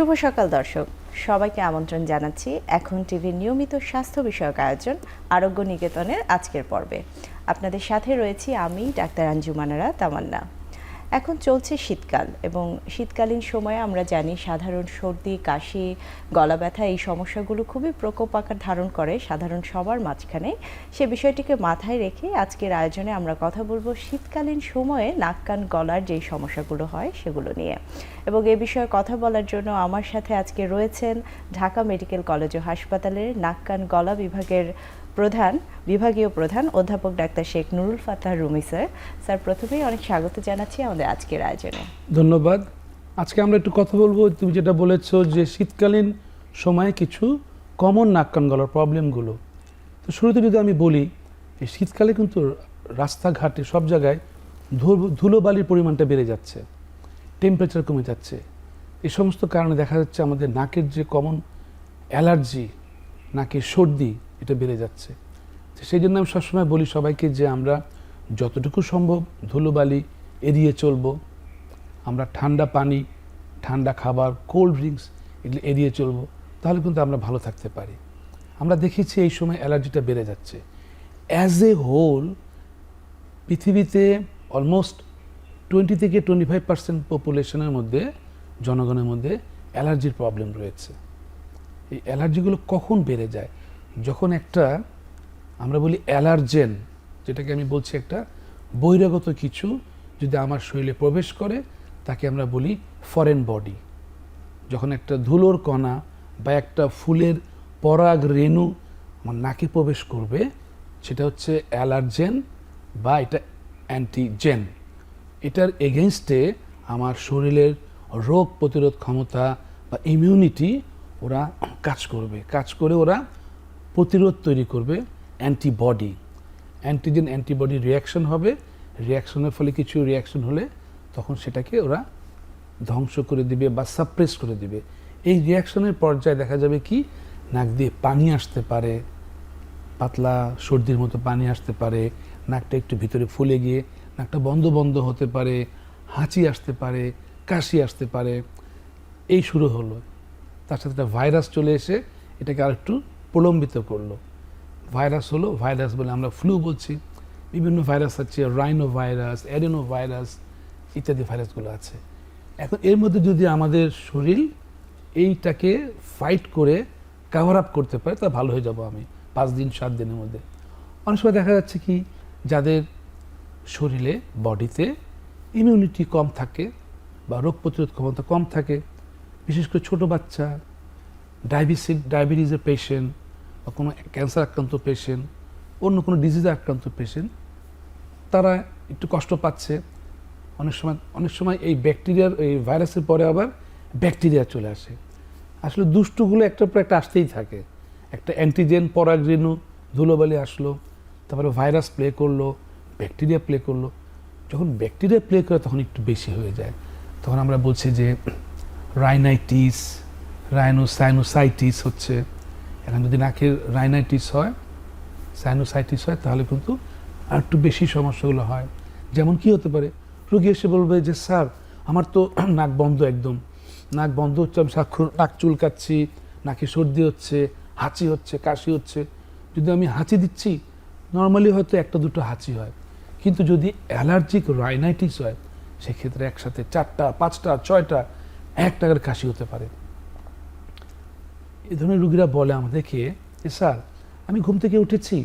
শুভ সকাল দর্শক, সবাইকে আমন্ত্রণ জানাচ্ছি এখন টিভির নিয়মিত স্বাস্থ্য বিষয়ক আয়োজন আরোগ্য নিকেতনের আজকের পর্বে। আপনাদের সাথে রয়েছি আমি ডাক্তার আঞ্জুমানারা তামান্না। এখন চলছে শীতকাল এবং শীতকালীন সময়ে আমরা জানি সাধারণ সর্দি, কাশি, গলা ব্যথা এই সমস্যাগুলো খুবই প্রকোপ আকার ধারণ করে সাধারণ সবার মাঝখানে। সে বিষয়টিকে মাথায় রেখে আজকের আয়োজনে আমরা কথা বলবো শীতকালীন সময়ে নাক কান গলার যেই সমস্যাগুলো হয় সেগুলো নিয়ে। এবং এ বিষয়ে কথা বলার জন্য আমার সাথে আজকে রয়েছেন ঢাকা মেডিকেল কলেজ ও হাসপাতালের নাক কান গলা বিভাগীয় প্রধান অধ্যাপক doctor Sheikh Nurul Fatah Rumi sir. Sir, প্রথমেই অনেক স্বাগত জানাচ্ছি আমাদের আজকের আয়োজনে। ধন্যবাদ। আজকে আমরা একটু কথা বলবো, তুমি যেটা বলেছো যে শীতকালীন সময়ে কিছু কমন নাক কান গলার প্রবলেমগুলো। তো শুরুতে যদি আমি বলি, এই শীতকালে কিন্তু রাস্তাঘাটে সব জায়গায় ধুলোবালির পরিমাণটা বেড়ে যাচ্ছে, টেম্পারেচার কমে যাচ্ছে। এই সমস্ত কারণে দেখা যাচ্ছে আমাদের নাকের যে কমন অ্যালার্জি, নাকের সর্দি, এটা বেড়ে যাচ্ছে। তো সেই জন্য আমি সবসময় বলি সবাইকে যে আমরা যতটুকু সম্ভব ধুলোবালি এড়িয়ে চলবো। আমরা ঠান্ডা পানি, ঠান্ডা খাবার, কোল্ড ড্রিঙ্কস এগুলো এড়িয়ে চলবো, তাহলে কিন্তু আমরা ভালো থাকতে পারি। আমরা দেখেছি এই সময় অ্যালার্জিটা বেড়ে যাচ্ছে। অ্যাজ এ হোল পৃথিবীতে অলমোস্ট 20 থেকে 25% পপুলেশনের মধ্যে, জনগণের মধ্যে অ্যালার্জির প্রবলেম রয়েছে। এই অ্যালার্জিগুলো কখন বেড়ে যায়? যখন একটা আমরা বলি অ্যালার্জেন, যেটাকে আমি বলছি একটা বহিরাগত কিছু যদি আমার শরীরে প্রবেশ করে, তাকে আমরা বলি ফরেন বডি। যখন একটা ধুলোর কণা বা একটা ফুলের পরাগ রেণু আমার নাকে প্রবেশ করবে, সেটা হচ্ছে অ্যালার্জেন বা এটা অ্যান্টিজেন। এটার এগেনস্টে আমার শরীরের রোগ প্রতিরোধ ক্ষমতা বা ইমিউনিটি ওরা কাজ করে ওরা প্রতিরোধ তৈরি করবে, অ্যান্টিবডি। অ্যান্টিজেন অ্যান্টিবডি রিয়াকশন হবে, রিয়াকশনের ফলে কিছু রিয়াকশন হলে তখন সেটাকে ওরা ধ্বংস করে দিবে বা সাপ্রেস করে দিবে। এই রিয়াকশনের পর্যায়ে দেখা যাবে কি, নাক দিয়ে পানি আসতে পারে, পাতলা সর্দির মতো পানি আসতে পারে, নাকটা একটু ভিতরে ফুলে গিয়ে নাকটা বন্ধ বন্ধ হতে পারে, হাঁচি আসতে পারে, কাশি আসতে পারে। এই শুরু হলো। তার সাথে একটা ভাইরাস চলে এসে এটাকে আর একটু প্রলম্বিত করলো। ভাইরাস হলো, ভাইরাস বলে আমরা ফ্লু বলছি। বিভিন্ন ভাইরাস আছে, রাইনো ভাইরাস, অ্যাডেনো ভাইরাস ইত্যাদি ভাইরাসগুলো আছে। এখন এর মধ্যে যদি আমাদের শরীর এইটাকে ফাইট করে কাভার আপ করতে পারে, তা ভালো হয়ে যাব আমি 5 দিন 7 দিনের মধ্যে। অনেক সময় দেখা যাচ্ছে কি, যাদের শরীরে বডিতে ইমিউনিটি কম থাকে বা রোগ প্রতিরোধ ক্ষমতা কম থাকে, বিশেষ করে ছোটো বাচ্চা, ডায়াবেটিসের পেশেন্ট বা কোনো ক্যান্সার আক্রান্ত পেশেন্ট, অন্য কোনো ডিজিজে আক্রান্ত পেশেন্ট, তারা একটু কষ্ট পাচ্ছে। অনেক সময় এই ব্যাকটেরিয়ার, এই ভাইরাসের পরে আবার ব্যাকটেরিয়া চলে আসে। আসলে দুষ্টুগুলো একটার পর একটা আসতেই থাকে। একটা অ্যান্টিজেন পরাগরেণু ধুলোবালি আসলো, তারপরে ভাইরাস প্লে করলো, ব্যাকটেরিয়া প্লে করলো। যখন ব্যাকটেরিয়া প্লে করে তখন একটু বেশি হয়ে যায়। তখন আমরা বলছি যে রাইনাইটিস, সাইনোসাইটিস হচ্ছে। এখন যদি নাকের রাইনাইটিস হয়, সাইনোসাইটিস হয়, তাহলে কিন্তু আর একটু বেশি সমস্যাগুলো হয়। যেমন কি হতে পারে, রোগী এসে বলবে যে স্যার আমার তো নাক বন্ধ, একদম নাক বন্ধ হচ্ছে, আমি সাক্ষর নাক চুলকাচ্ছি, নাকে সর্দি হচ্ছে, হাঁচি হচ্ছে, কাশি হচ্ছে। যদি আমি হাঁচি দিচ্ছি, নর্মালি হয়তো 1-2 হাঁচি হয়, কিন্তু যদি অ্যালার্জিক রাইনাইটিস হয়, সেক্ষেত্রে একসাথে 4টা 5টা 6টা 1 টাকার কাশি হতে পারে। এই ধরনের রুগীরা বলে আমাদেরকে যে স্যার আমি ঘুম থেকে উঠেছি,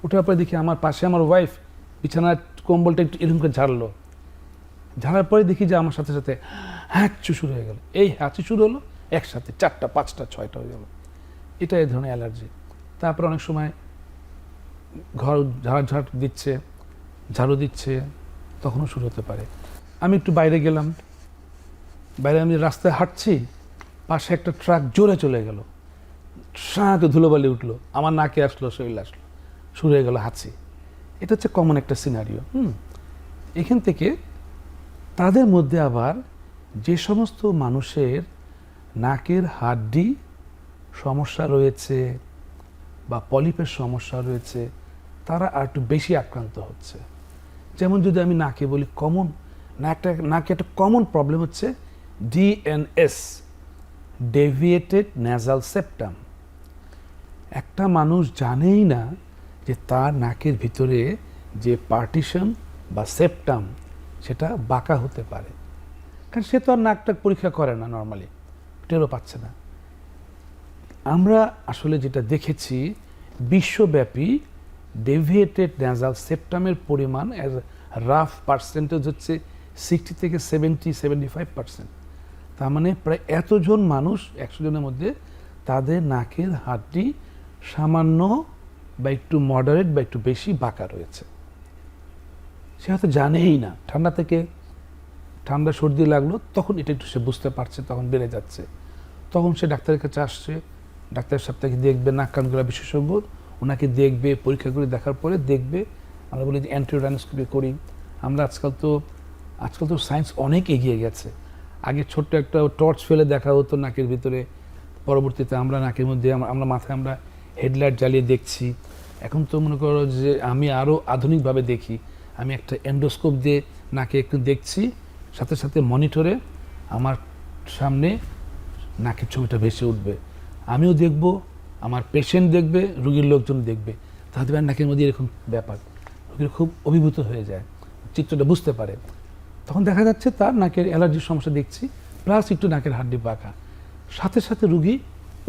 ওঠার পরে দেখি আমার পাশে আমার ওয়াইফ বিছানার কম্বলটা একটু এরকম করে ঝাড়ার পরে দেখি যে আমার সাথে সাথে হাঁচি শুরু হয়ে গেল। এই হাঁচি শুরু হলো, একসাথে 4টা 5টা 6টা হয়ে গেল। এটা এই ধরনের অ্যালার্জি। তারপর অনেক সময় ঘর ঝাড়ু দিচ্ছে, তখনও শুরু হতে পারে। আমি একটু বাইরে গেলাম, আমি রাস্তায় হাঁটছি, পাশে একটা ট্রাক জোরে চলে গেল, সাঁকে ধুলোবালি উঠলো, আমার নাকে আসলো, শরীরে আসলো, শুরু হয়ে গেল হাঁচি। এটা হচ্ছে কমন একটা সিনারিও। এখান থেকে তাদের মধ্যে আবার যে সমস্ত মানুষের নাকের হাড্ডি সমস্যা রয়েছে বা পলিপের সমস্যা রয়েছে, তারা আর একটু বেশি আক্রান্ত হচ্ছে। যেমন যদি আমি নাকে বলি, নাকে একটা কমন প্রবলেম হচ্ছে ডিএনএস, ডেভিয়েটেড ন্যাজাল সেপ্টাম। একটা মানুষ জানেই না যে তার নাকের ভিতরে যে পার্টিশন বা সেপ্টাম সেটা বাঁকা হতে পারে, কারণ সে তো আর নাকটা পরীক্ষা করে না, নর্মালি টেরও পাচ্ছে না। আমরা আসলে যেটা দেখেছি, বিশ্বব্যাপী ডেভিয়েটেড ন্যাজাল সেপ্টামের পরিমাণ অ্যাজ রাফ পার্সেন্টেজ হচ্ছে 60 থেকে 75%। তার মানে প্রায় এতজন মানুষ 100 জনের মধ্যে তাদের নাকের হাড়টি সামান্য বা একটু মডারেট বা একটু বেশি বাঁকা রয়েছে। সে হয়তো জানেই না, ঠান্ডা সর্দি লাগলো তখন এটা একটু সে বুঝতে পারছে, তখন বেড়ে যাচ্ছে, তখন সে ডাক্তারের কাছে আসছে। ডাক্তার সাহেব তাকে দেখবে, নাক কান গলা বিশেষজ্ঞ, ওনাকে দেখবে, পরীক্ষা করে দেখার পরে দেখবে। আমরা বলি যে অ্যান্টিওরাইনোস্কোপি করি। আমরা আজকাল তো সায়েন্স অনেক এগিয়ে গেছে। আগে ছোট্ট একটা টর্চ ফেলে দেখা হতো নাকের ভিতরে, পরবর্তীতে আমরা নাকের মধ্যে আমরা মাথায় আমরা হেডলাইট জ্বালিয়ে দেখছি। এখন তো মনে করো যে আমি আরও আধুনিকভাবে দেখি, আমি একটা এন্ডোস্কোপ দিয়ে নাকে একটু দেখছি, সাথে সাথে মনিটরে আমার সামনে নাকের ছবিটা ভেসে উঠবে, আমিও দেখব, আমার পেশেন্ট দেখবে, রোগীর লোকজন দেখবে, তাদের নাকের মধ্যে এরকম ব্যাপার, রোগীর খুব অভিভূত হয়ে যায়, চিত্রটা বুঝতে পারে। তখন দেখা যাচ্ছে তার নাকের অ্যালার্জির সমস্যা দেখছি, প্লাস একটু নাকের হাড্ডি বাঁকা। সাথে সাথে রুগী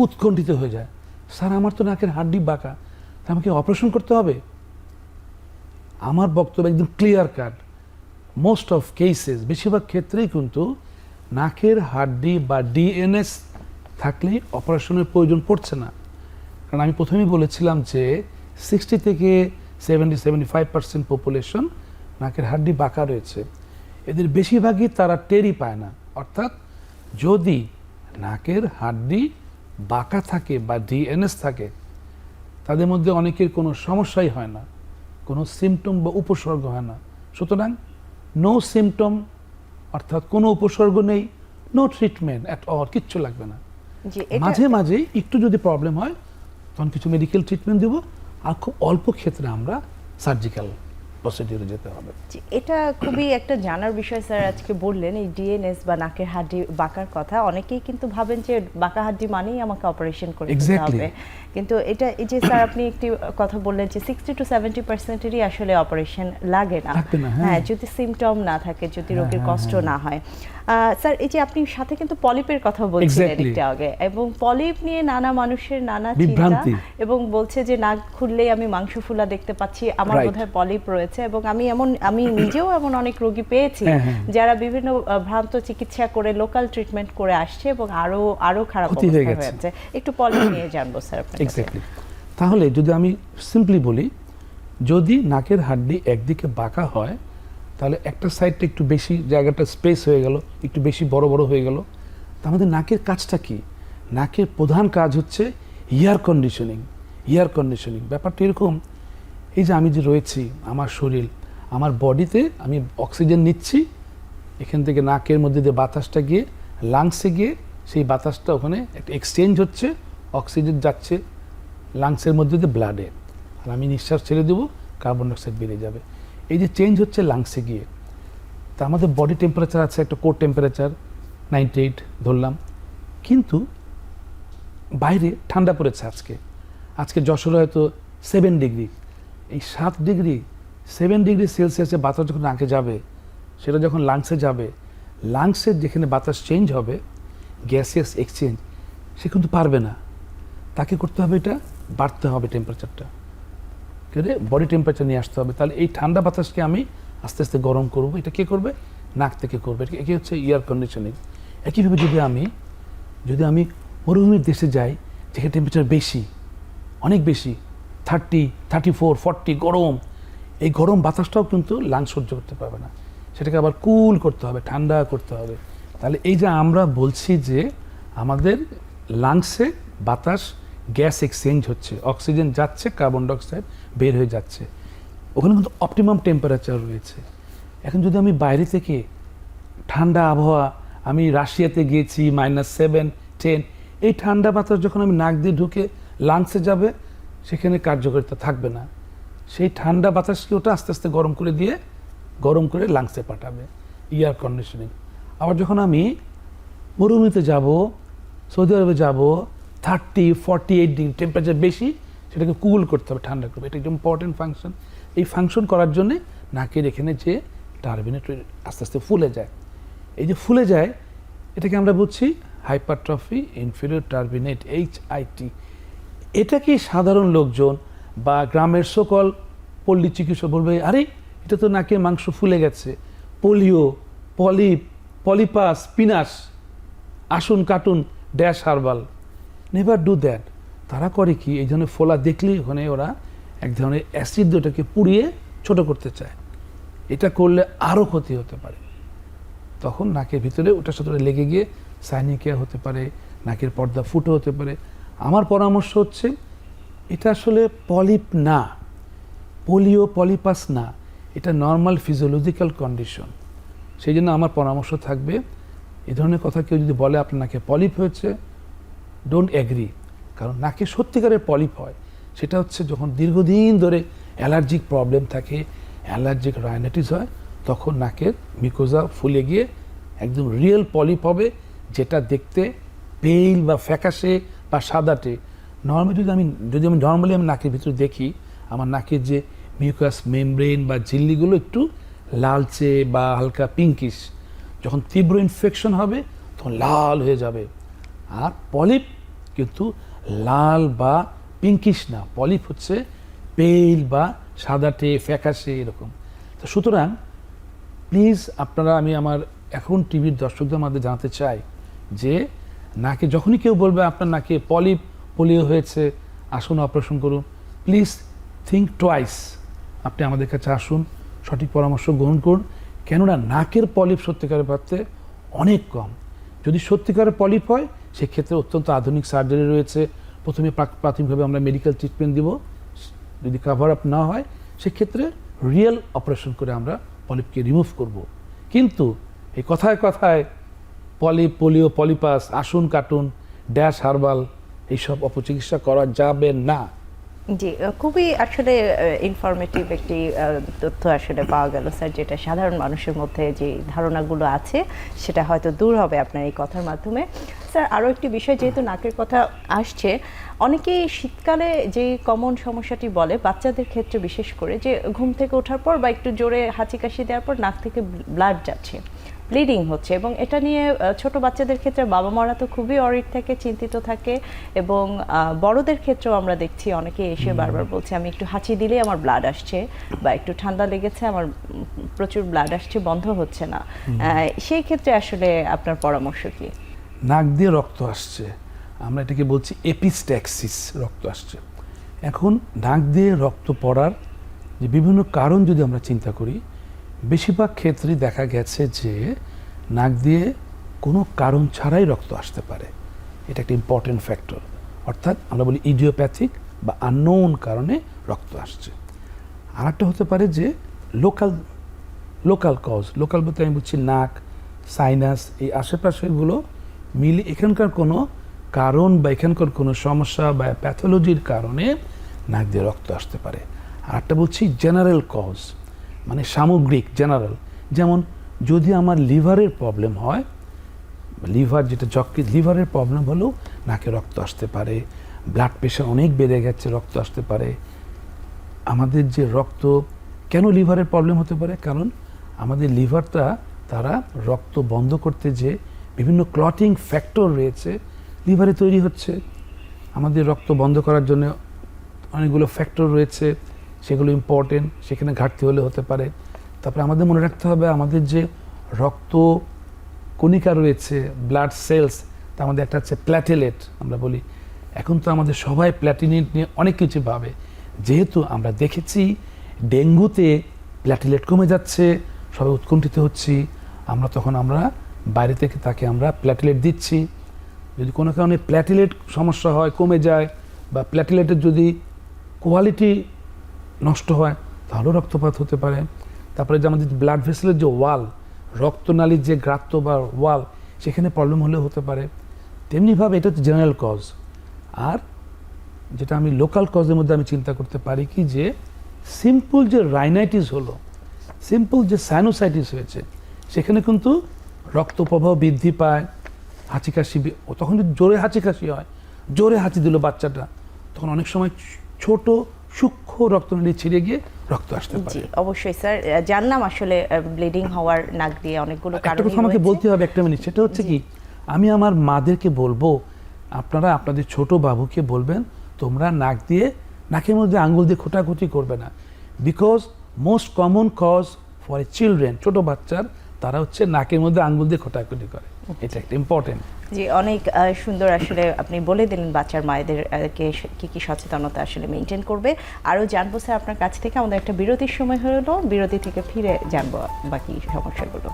উৎকণ্ঠিত হয়ে যায়, স্যার আমার তো নাকের হাড্ডি বাঁকা, তা আমাকে অপারেশন করতে হবে? আমার বক্তব্য একদম clear cut, most of cases, বেশিরভাগ ক্ষেত্রেই কিন্তু নাকের হাড্ডি বা ডিএনএস থাকলে অপারেশনের প্রয়োজন পড়ছে না। কারণ আমি প্রথমেই বলেছিলাম যে 60 থেকে 75% পপুলেশন নাকের হাড্ডি বাঁকা রয়েছে। এদের বেশিরভাগই তারা টেরই পায় না। অর্থাৎ যদি নাকের হাড্ডি বাঁকা থাকে বা ডিএনএস থাকে, তাদের মধ্যে অনেকের কোনো সমস্যাই হয় না, কোনো সিমটম বা উপসর্গ হয় না। সুতরাং নো সিমটম, অর্থাৎ কোনো উপসর্গ নেই, নো ট্রিটমেন্ট অ্যাট অল, কিচ্ছু লাগবে না। মাঝে মাঝে একটু যদি প্রবলেম হয় তখন কিছু মেডিকেল ট্রিটমেন্ট দেবো, আর খুব অল্প ক্ষেত্রে আমরা সার্জিক্যাল প্রসিডিউরে যেতে হবে। এটা খুবই একটা জানার বিষয় স্যার আজকে বললেন, এই ডিএনএস বা নাকের হাড্ডি বাঁকার কথা। অনেকেই কিন্তু ভাবেন যে বাঁকা হাড্ডি মানেই আমাকে অপারেশন করে দিতে হবে, কিন্তু এটা এই যে স্যার আপনি একটি কথা বললেন যে 60 to 70%-এরই আসলে অপারেশন লাগে না, হ্যাঁ, যদি সিমটম না থাকে, যদি রোগীর কষ্ট না হয়। স্যার এই যে আপনি সাথে কিন্তু পলিপের কথা বলছিলেন একটু আগে, এবং পলিপ নিয়ে নানা মানুষের নানা চিন্তা, এবং বলছে যে নাক খুললেই আমি মাংস ফুলা দেখতে পাচ্ছি, আমার বোধহয় পলিপ রয়েছে। এবং আমি নিজেও এমন অনেক রোগী পেয়েছি যারা বিভিন্ন ভ্রান্ত চিকিৎসা করে লোকাল ট্রিটমেন্ট করে আসছে এবং আরো খারাপ অবস্থা হয়েছে। একটু পলিপ নিয়ে জানবো স্যার আপনার কাছে। এক্স্যাক্টলি। তাহলে যদি আমি সিম্পলি বলি, যদি নাকের হাড্ডি একদিকে বাঁকা হয় তাহলে একটা সাইডটা একটু বেশি, জায়গাটা স্পেস হয়ে গেল, একটু বেশি বড় বড় হয়ে গেল। তা আমাদের নাকের কাজটা কি? নাকের প্রধান কাজ হচ্ছে এয়ার কন্ডিশনিং। ব্যাপারটা এরকম, এই যে আমি যে রয়েছি, আমার শরীর, আমার বডিতে আমি অক্সিজেন নিচ্ছি, এখান থেকে নাকের মধ্যে দিয়ে বাতাসটা গিয়ে লাংসে গিয়ে সেই বাতাসটা ওখানে একটা এক্সচেঞ্জ হচ্ছে, অক্সিজেন যাচ্ছে লাংসের মধ্যে দিয়ে ব্লাডে, আর আমি নিঃশ্বাস ছেড়ে দেবো, কার্বন ডাইঅক্সাইড বেড়ে যাবে। এই যে চেঞ্জ হচ্ছে লাংসে গিয়ে, তা আমাদের বডি টেম্পারেচার আছে একটা কোর টেম্পারেচার 98 ধরলাম, কিন্তু বাইরে ঠান্ডা পড়েছে। আজকে যশোরে হয়তো 7 ডিগ্রি, এই 7 ডিগ্রি সেলসিয়াসে বাতাস যখন নাকে যাবে, সেটা যখন লাংসে যাবে, লাংসের যেখানে বাতাস চেঞ্জ হবে, গ্যাসিয়াস এক্সচেঞ্জ, সে কিন্তু পারবে না। তাকে করতে হবে এটা বাড়তে হবে টেম্পারেচারটা, বডি টেম্পারেচার নিয়ে আসতে হবে। তাহলে এই ঠান্ডা বাতাসকে আমি আস্তে আস্তে গরম করবো, এটা কে করবে? নাক থেকে করবে। একে হচ্ছে এয়ার কন্ডিশনিং। একইভাবে যদি আমি মরুভূমির দেশে যাই, যেখানে টেম্পারেচার বেশি, অনেক বেশি, 30, 34, 40 গরম, এই গরম বাতাসটাও কিন্তু লাংস সহ্য করতে পারবে না, সেটাকে আবার কুল করতে হবে, ঠান্ডা করতে হবে। তাহলে এই যে আমরা বলছি যে আমাদের লাংসে বাতাস গ্যাস এক্সচেঞ্জ হচ্ছে, অক্সিজেন যাচ্ছে, কার্বন ডাইঅক্সাইড বের হয়ে যাচ্ছে, ওখানে কিন্তু অপটিমাম টেম্পারেচার রয়েছে। এখন যদি আমি বাইরে থেকে ঠান্ডা আবহাওয়া, আমি রাশিয়াতে গিয়েছি -7, 10, এই ঠান্ডা বাতাস যখন আমি নাক দিয়ে ঢুকে লাংসে যাবে, সেখানে কার্যকারিতা থাকবে না। সেই ঠান্ডা বাতাসকে ওটা আস্তে আস্তে গরম করে লাংসে পাঠাবে, এয়ার কন্ডিশনিং। আবার যখন আমি মরুভূমিতে যাব, সৌদি আরবে যাবো 30-48 ডিগ্রি টেম্পারেচার বেশি, সেটাকে কুল করতে হবে, ঠান্ডা করবে। এটা একটা ইম্পর্টেন্ট ফাংশন। এই ফাংশন করার জন্যে নাকের এখানে যে টার্বিনেট আস্তে আস্তে ফুলে যায়। এই যে ফুলে যায় এটাকে আমরা বলছি হাইপারট্রফি ইনফেরিয়র টার্বিনেট, HIT। এটা কি সাধারণ লোকজন বা গ্রামের সকল পল্লী চিকিৎসক বলবে, আরে এটা তো নাকে মাংস ফুলে গেছে, পোলিও, পলিপ, পলিপাস, পিনাস, আসুন কাটুন, dash herbal. Never do that. তারা করে কি, এই ধরনের ফোলা দেখলেই ওখানে ওরা এক ধরনের অ্যাসিড ওটাকে পুড়িয়ে ছোট করতে চায়। এটা করলে আরও ক্ষতি হতে পারে। তখন নাকের ভিতরে ওটার সাথে লেগে গিয়ে সাইনিকিয়া হতে পারে, নাকের পর্দা ফুটো হতে পারে। আমার পরামর্শ হচ্ছে এটা আসলে পলিপ না, পোলিও, পলিপাস না, এটা নর্মাল ফিজিওলজিক্যাল কন্ডিশন। সেই জন্য আমার পরামর্শ থাকবে, এই ধরনের কথা কেউ যদি বলে আপনার নাকে পলিপ হয়েছে, ডোন্ট এগ্রি। কারণ নাকে সত্যিকারের পলিপ হয় সেটা হচ্ছে যখন দীর্ঘদিন ধরে অ্যালার্জিক প্রবলেম থাকে, অ্যালার্জিক রাইনাইটিস হয়, তখন নাকের মিকোজা ফুলে গিয়ে একদম রিয়েল পলিপ হবে, যেটা দেখতে পেইল বা ফ্যাকাশে বা সাদাটে। নর্মালি যদি আমি নর্মালি নাকের ভিতরে দেখি, আমার নাকের যে মিউকাস মেমব্রেন বা ঝিল্লিগুলো একটু লালচে বা হালকা পিঙ্কিশ। যখন তীব্র ইনফেকশন হবে তখন লাল হয়ে যাবে। আর পলিপ কিন্তু লাল বা পিঙ্কিশ না, পলিপ হচ্ছে পেইল বা সাদাটে ফ্যাকাশে এরকম। তো সুতরাং প্লিজ আপনারা, আমি আমার এখন টিভির দর্শকদের মধ্যে জানাতে চাই যে নাকে যখনই কেউ বলবে আপনার নাকে পলিপ, পোলিও হয়েছে, আসুন অপারেশন করুন, প্লিজ থিঙ্ক টুয়াইস। আপনি আমাদের কাছে আসুন, সঠিক পরামর্শ গ্রহণ করুন। কেননা নাকের পলিপ সত্যিকারের পারতে অনেক কম। যদি সত্যিকারের পলিপ হয় সেক্ষেত্রে অত্যন্ত আধুনিক সার্জারি রয়েছে। প্রথমে প্রাথমিকভাবে আমরা মেডিকেল ট্রিটমেন্ট দিব। যদি কাভার আপ না হয় সেক্ষেত্রে রিয়েল অপারেশন করে আমরা পলিপকে রিমুভ করব। কিন্তু এই কথায় কথায় পলিপ, পোলিও, পলিপাস, আসুন কাটুন, ড্যাশ হার্বাল এইসব অপচিকিৎসা করা যাবে না। জি, খুবই আসলে ইনফরমেটিভ একটি তথ্য আসলে পাওয়া গেল স্যার, যেটা সাধারণ মানুষের মধ্যে যে ধারণাগুলো আছে সেটা হয়তো দূর হবে আপনার এই কথার মাধ্যমে। স্যার, আরও একটি বিষয়, যেহেতু নাকের কথা আসছে, অনেকেই শীতকালে যে কমন সমস্যাটি বলে বাচ্চাদের ক্ষেত্রে বিশেষ করে, যে ঘুম থেকে ওঠার পর বা একটু জোরে হাঁচি কাশি দেওয়ার পর নাক থেকে ব্লাড যাচ্ছে, ব্লিডিং হচ্ছে, এবং এটা নিয়ে ছোট বাচ্চাদের ক্ষেত্রে বাবা মারা তো খুবই অরিড থাকে, চিন্তিত থাকে, এবং বড়দের ক্ষেত্রেও আমরা দেখছি অনেকে এসে বারবার বলছে আমি একটু হাঁচি দিলেই আমার ব্লাড আসছে, বা একটু ঠান্ডা লেগেছে আমার প্রচুর ব্লাড আসছে, বন্ধ হচ্ছে না। সেই ক্ষেত্রে আসলে আপনার পরামর্শ কি? নাক দিয়ে রক্ত আসছে, আমরা এটাকে বলছি এপিস্ট্যাক্সিস, রক্ত আসছে। এখন নাক দিয়ে রক্ত পড়ার যে বিভিন্ন কারণ যদি আমরা চিন্তা করি, বেশিরভাগ ক্ষেত্রেই দেখা গেছে যে নাক দিয়ে কোনো কারণ ছাড়াই রক্ত আসতে পারে। এটা একটা ইম্পর্টেন্ট ফ্যাক্টর। অর্থাৎ আমরা বলি ইডিওপ্যাথিক বা আননোন কারণে রক্ত আসছে। আর একটা হতে পারে যে লোকাল কজ। লোকাল বলতে আমি বলছি নাক, সাইনাস, এই আশেপাশেগুলো মিলে এখানকার কোনো কারণ বা এখানকার কোনো সমস্যা বা প্যাথোলজির কারণে নাক দিয়ে রক্ত আসতে পারে। আর একটা বলছি জেনারেল কজ, মানে সামগ্রিক, জেনারেল। যেমন যদি আমার লিভারের প্রবলেম হয়, লিভার যেটা যকৃৎ, লিভারের প্রবলেম হলেও নাকে রক্ত আসতে পারে। ব্লাড প্রেশার অনেক বেড়ে গেছে, রক্ত আসতে পারে। আমাদের যে রক্ত, কেন লিভারের প্রবলেম হতে পারে? কারণ আমাদের লিভারটা তারা রক্ত বন্ধ করতে যে বিভিন্ন ক্লটিং ফ্যাক্টর রয়েছে লিভারে তৈরি হচ্ছে। আমাদের রক্ত বন্ধ করার জন্য অনেকগুলো ফ্যাক্টর রয়েছে, সেগুলো ইম্পর্টেন্ট, সেখানে ঘাটতি হলে হতে পারে। তারপরে আমাদের মনে রাখতে হবে আমাদের যে রক্ত কণিকা রয়েছে, ব্লাড সেলস, তার মধ্যে একটা হচ্ছে প্ল্যাটেলেট আমরা বলি। এখন তো আমাদের সবাই প্ল্যাটিলেট নিয়ে অনেক কিছু ভাবে, যেহেতু আমরা দেখেছি ডেঙ্গুতে প্ল্যাটেলেট কমে যাচ্ছে, সবাই উৎকণ্ঠিত হচ্ছি, আমরা বাইরে থেকে তাকে আমরা প্ল্যাটেলেট দিচ্ছি। যদি কোনো কারণে প্ল্যাটেলেট সমস্যা হয়, কমে যায়, বা প্ল্যাটেলেটের যদি কোয়ালিটি নষ্ট হয় তাহলেও রক্তপাত হতে পারে। তারপরে যে আমাদের ব্লাড ভেসেলের যে ওয়াল, রক্তনালীর যে গাঁথ বা ওয়াল, সেখানে প্রবলেম হলেও হতে পারে। তেমনিভাবে এটা হচ্ছে জেনারেল কজ। আর যেটা আমি লোকাল কজের মধ্যে আমি চিন্তা করতে পারি কি, যে সিম্পল যে রাইনাইটিস হলো, সিম্পল যে সাইনোসাইটিস হয়েছে, সেখানে কিন্তু রক্ত প্রবাহ বৃদ্ধি পায়, হাঁচি কাশি তখন যদি জোরে হাঁচি কাশি হয়, জোরে হাঁচি দিল বাচ্চাটা, তখন অনেক সময় ছোট সূক্ষ্ম রক্তনালী ছিঁড়ে গিয়ে রক্ত আসতে পারে। জি অবশ্যই স্যার, জানলাম আসলে ব্লিডিং হওয়ার নাক দিয়ে অনেকগুলো একটা কারণ কথা আমাকে বলতে হবে একটা মিনিট, সেটা হচ্ছে কি, আমি আমার মাদেরকে বলবো আপনারা আপনাদের ছোট বাবুকে বলবেন তোমরা নাকের মধ্যে আঙ্গুল দিয়ে খোঁটাখুটি করবে না, because most common cause for a children, ছোট বাচ্চার, তারা হচ্ছে নাকের মধ্যে আঙ্গুল দিয়ে খোঁটাখুটি করে। এটা একটা ইম্পর্টেন্ট। জি অনেক সুন্দর আসলে আপনি বলে দিলেন বাচ্চার মায়েদেরকে কি কি সচেতনতা আসলে মেনটেন করবে। আরও জানবো স্যার আপনার কাছ থেকে, আমাদের একটা বিরতির সময় হলো, বিরতি থেকে ফিরে জানবো বাকি সমস্যাগুলো।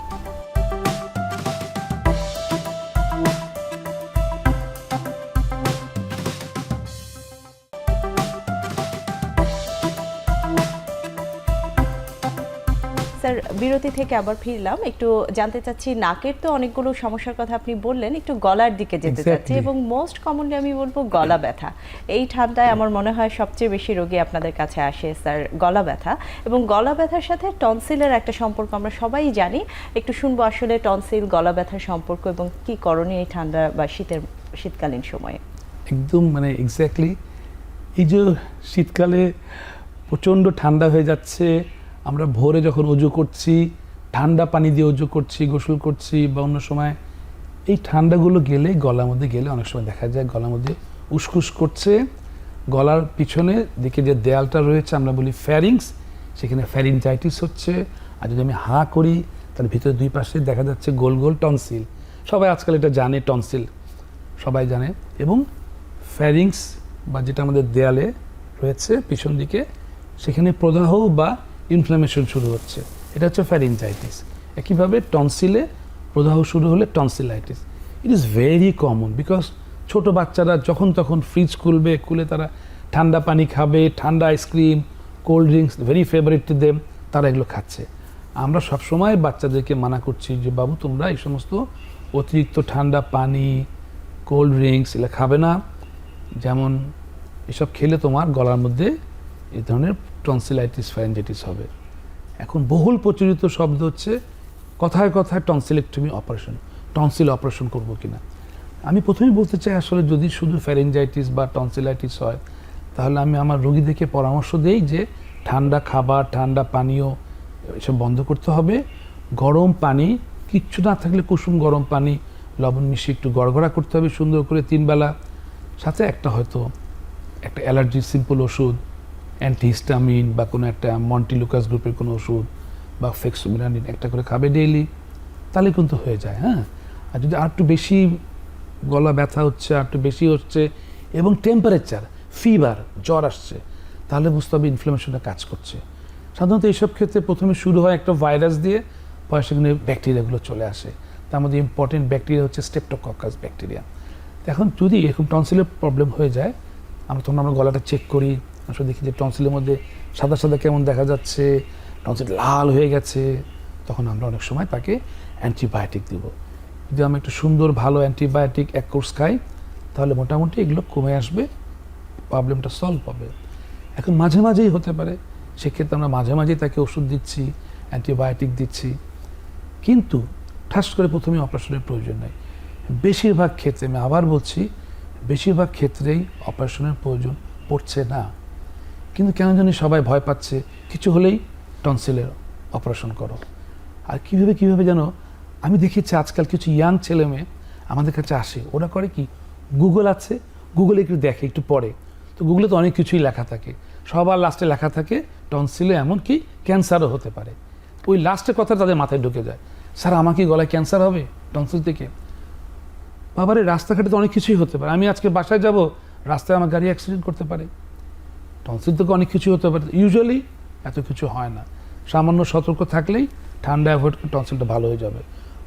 স্যার বিরতি থেকে আবার ফিরলাম, একটু জানতে চাচ্ছি নাকের তো অনেকগুলো সমস্যার কথা আপনি বললেন, একটু গলার দিকে যেতে চাচ্ছি, এবং মোস্ট কমনলি আমি বলবো গলা ব্যথা। এই ঠান্ডায় আমার মনে হয় সবচেয়ে বেশি রোগী আপনাদের কাছে আসে স্যার গলা ব্যথা, এবং গলা ব্যথার সাথে টনসিলের একটা সম্পর্ক আমরা সবাই জানি। একটু শুনবো আসলে টনসিল গলা ব্যথার সম্পর্ক এবং কি করণীয় এই ঠান্ডা বা শীতকালীন সময়ে। একদম মানে এক্স্যাক্টলি, এই যে শীতকালে প্রচণ্ড ঠান্ডা হয়ে যাচ্ছে, আমরা ভোরে যখন উজু করছি ঠান্ডা পানি দিয়ে উজু করছি, গোসল করছি, বা অন্য সময় এই ঠান্ডাগুলো গেলে গলার মধ্যে গেলে অনেক সময় দেখা যায় গলার মধ্যে উসকুস করছে। গলার পিছনে দিকে যে দেয়ালটা রয়েছে আমরা বলি ফ্যারিংস, সেখানে ফ্যারিনজাইটিস হচ্ছে। আর যদি আমি হাঁ করি তাহলে ভিতরে দুই পাশে দেখা যাচ্ছে গোল গোল টনসিল। সবাই আজকাল এটা জানে, টনসিল সবাই জানে। এবং ফ্যারিংস বা যেটা আমাদের দেয়ালে রয়েছে পিছন দিকে, সেখানে প্রদাহ বা ইনফ্লামেশন শুরু হচ্ছে, এটা হচ্ছে ফ্যারিনজাইটিস। একইভাবে টনসিলে প্রদাহ শুরু হলে tonsillitis. It is very common, because ছোট বাচ্চারা যখন তখন ফ্রিজ খুলে তারা ঠান্ডা পানি খাবে, ঠান্ডা ice cream, cold drinks, very favourite to them, তারা এগুলো খাচ্ছে। আমরা সবসময় বাচ্চাদেরকে মানা করছি যে বাবু তোমরা এই সমস্ত অতিরিক্ত ঠান্ডা পানি, কোল্ড ড্রিঙ্কস এগুলো খাবে না, যেমন এসব খেলে তোমার গলার মধ্যে এই ধরনের টনসিলাইটিস, ফ্যারিনজাইটিস হবে। এখন বহুল প্রচলিত শব্দ হচ্ছে কথায় কথায় টনসিলেক্টমি অপারেশন, টনসিল অপারেশন করবো কিনা। আমি প্রথমেই বলতে চাই আসলে যদি শুধু ফ্যারিনজাইটিস বা টনসিলাইটিস হয় তাহলে আমি আমার রোগীদেরকে পরামর্শ দিই যে ঠান্ডা খাবার, ঠান্ডা পানীয় এসব বন্ধ করতে হবে। গরম পানি, কিচ্ছু না থাকলে কুসুম গরম পানি লবণ মিশিয়ে একটু গড়গড়া করতে হবে সুন্দর করে 3 বেলা, সাথে হয়তো একটা অ্যালার্জি সিম্পল ওষুধ, অ্যান্টিহিস্টামিন বা কোনো একটা মন্টিলুকাস গ্রুপের কোনো ওষুধ বা ফেক্সোমিনানিন একটা করে খাবে ডেইলি, তাহলে কিন্তু হয়ে যায়। হ্যাঁ, আর যদি আর একটু বেশি গলা ব্যথা হচ্ছে, আর একটু বেশি হচ্ছে এবং টেম্পারেচার, ফিভার, জ্বর আসছে, তাহলে বুঝতে হবে ইনফ্লামেশনটা কাজ করছে। সাধারণত এইসব ক্ষেত্রে প্রথমে শুরু হয় একটা ভাইরাস দিয়ে, পরে সেখানে ব্যাকটেরিয়াগুলো চলে আসে। তার মধ্যে ইম্পর্টেন্ট ব্যাকটেরিয়া হচ্ছে স্টেপটোকক্কাস ব্যাকটেরিয়া। এখন যদি এরকম টনসিলের প্রবলেম হয়ে যায়, আমরা গলাটা চেক করি, আসলে দেখি যে টনসিলের মধ্যে সাদা সাদা কেমন দেখা যাচ্ছে, টনসিল লাল হয়ে গেছে, তখন আমরা অনেক সময় তাকে অ্যান্টিবায়োটিক দিব। যদি আমরা একটু সুন্দর ভালো অ্যান্টিবায়োটিক 1 কোর্স খাই তাহলে মোটামুটি এগুলো কমে আসবে, প্রবলেমটা সলভ হবে। এখন মাঝে মাঝেই হতে পারে, সেক্ষেত্রে আমরা মাঝে মাঝেই তাকে ওষুধ দিচ্ছি, অ্যান্টিবায়োটিক দিচ্ছি, কিন্তু ঠাস করে প্রথমে অপারেশনের প্রয়োজন নেই। বেশিরভাগ ক্ষেত্রে, আমি আবার বলছি, বেশিরভাগ ক্ষেত্রেই অপারেশনের প্রয়োজন পড়ছে না। কিন্তু কেন জানি সবাই ভয় পাচ্ছে, কিছু হলেই টনসিলের অপারেশন করো। আর কীভাবে যেন আমি দেখেছি আজকাল কিছু ইয়াং ছেলে মেয়ে আমাদের কাছে আসে, ওরা করে কি, গুগল আছে, গুগলে একটু দেখে, একটু পড়ে, তো গুগলে তো অনেক কিছুই লেখা থাকে, সবার লাস্টে লেখা থাকে টনসিলে এমনকি ক্যান্সারও হতে পারে। ওই লাস্টের কথা তাদের মাথায় ঢুকে যায়, স্যার আমার কি গলায় ক্যান্সার হবে টনসিল থেকে? বাবারে, রাস্তাঘাটে তো অনেক কিছুই হতে পারে, আমি আজকে বাসায় যাব, রাস্তায় আমার গাড়ি অ্যাক্সিডেন্ট করতে পারে। টনসিল থেকে অনেক কিছু হতে পারে, ইউজুয়ালি এত কিছু হয় না। সামান্য সতর্ক থাকলেই ঠান্ডা অ্যাভয়েড করে টনসিলটা ভালো হয়ে যাবে।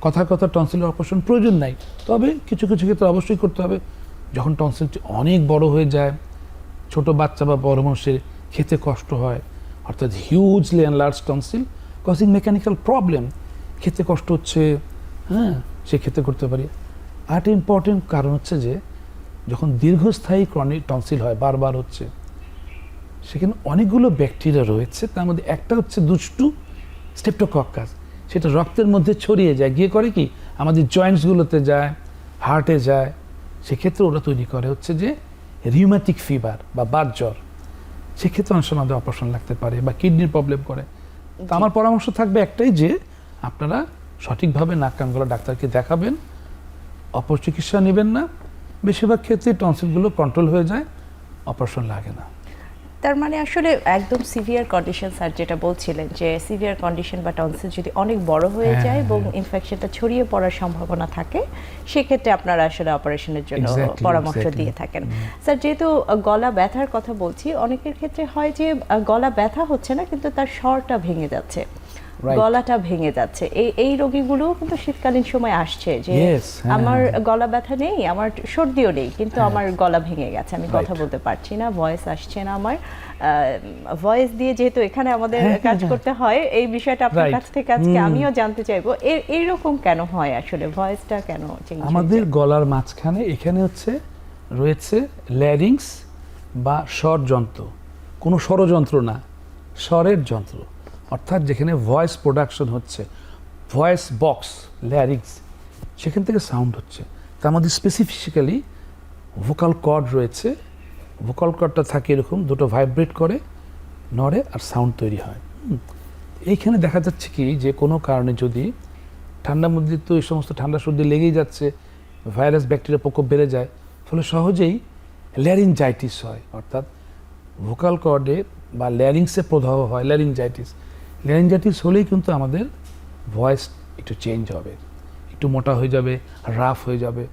কথা টনসিলের অপারেশন প্রয়োজন নাই, তবে কিছু কিছু ক্ষেত্রে অবশ্যই করতে হবে। যখন টনসিলটি অনেক বড় হয়ে যায়, ছোট বাচ্চা বা বড় মানুষের খেতে কষ্ট হয়, অর্থাৎ hugely enlarge tonsil causing mechanical problem, খেতে কষ্ট হচ্ছে, হ্যাঁ, সেক্ষেত্রে করতে পারি। আর ইম্পর্টেন্ট কারণ হচ্ছে যে যখন দীর্ঘস্থায়ী ক্রনিক টনসিল হয়, বারবার হচ্ছে, সেখানে অনেকগুলো ব্যাকটেরিয়া রয়েছে, তার মধ্যে একটা হচ্ছে দুষ্টু স্টেপটোকক্কাস, সেটা রক্তের মধ্যে ছড়িয়ে যায়, গিয়ে করে কি আমাদের জয়েন্টসগুলোতে যায়, হার্টে যায়, সেক্ষেত্রে ওরা তৈরি করে হচ্ছে যে রিউম্যাটিক ফিভার বা বাত জ্বর, সেক্ষেত্রে অনেক সময় আমাদের অপারেশন লাগতে পারে বা কিডনির প্রবলেম করে। তো আমার পরামর্শ থাকবে একটাই, যে আপনারা সঠিকভাবে নাক কান গলা ডাক্তারকে দেখাবেন, অপচিকিৎসা নেবেন না। বেশিরভাগ ক্ষেত্রে টনসিলগুলো কন্ট্রোল হয়ে যায়, অপারেশন লাগে না। তার মানে আসলে একদম সিভিয়ার কন্ডিশন, স্যার যেটা বলছিলেন যে সিভিয়ার কন্ডিশন বা টনসিল যদি অনেক বড় হয়ে হ্যাঁ, যায় এবং হ্যাঁ। ইনফেকশনটা ছড়িয়ে পড়ার সম্ভাবনা থাকে, সেক্ষেত্রে আপনারা আসলে অপারেশনের জন্য Exactly, পরামর্শ exactly. দিয়ে থাকেন। স্যার যেহেতু গলা ব্যথার কথা বলছি, অনেকের ক্ষেত্রে হয় যে গলা ব্যথা হচ্ছে না কিন্তু তার স্বরটা ভেঙে যাচ্ছে, Right. গলাটা ভেঙে যাচ্ছে। এই রোগীগুলোও কিন্তু শীতকালীন সময় আসছে যে Yes, হ্যাঁ। আমার গলা ব্যথা নেই, আমার সর্দিও নেই, কিন্তু হ্যাঁ। আমার গলা ভেঙে গেছে, আমি কথা Right. বলতে পারছি না, ভয়েস আসছে না আমার। ভয়েস দিয়ে যেহেতু এখানে আমাদের হ্যাঁ, কাজ হ্যাঁ। করতে হয়, এই বিষয়টা আপনার Right. কাছ থেকে আজকে আমিও জানতে চাইবো, এইরকম কেন হয় আসলে, ভয়েসটা কেন চেঞ্জ? আমাদের গলার মাঝখানে এখানে রয়েছে ল্যারিংস বা স্বর যন্ত্র, কোনো ষড়যন্ত্র না, স্বরের যন্ত্র, অর্থাৎ যেখানে ভয়েস প্রোডাকশন হচ্ছে, ভয়েস বক্স ল্যারিংস, সেখান থেকে সাউন্ড হচ্ছে। তার মধ্যে স্পেসিফিক্যালি ভোকাল কর্ড রয়েছে। ভোকাল কর্ডটা থাকে এরকম, দুটো ভাইব্রেট করে, নড়ে আর সাউন্ড তৈরি হয়। এইখানে দেখা যাচ্ছে কি, যে কোনো কারণে যদি ঠান্ডার মধ্যে, তো এই সমস্ত ঠান্ডা সর্দি লেগেই যাচ্ছে, ভাইরাস ব্যাকটেরিয়া প্রকোপ বেড়ে যায়, ফলে সহজেই ল্যারিনজাইটিস হয়, অর্থাৎ ভোকাল কর্ডে বা ল্যারিংসে প্রদাহ হয়, ল্যারিনজাইটিস হলেই কিন্তু আমাদের ভয়েস একটু চেঞ্জ হবে, একটু মোটা হয়ে যাবে, রাফ হয়ে যাবে।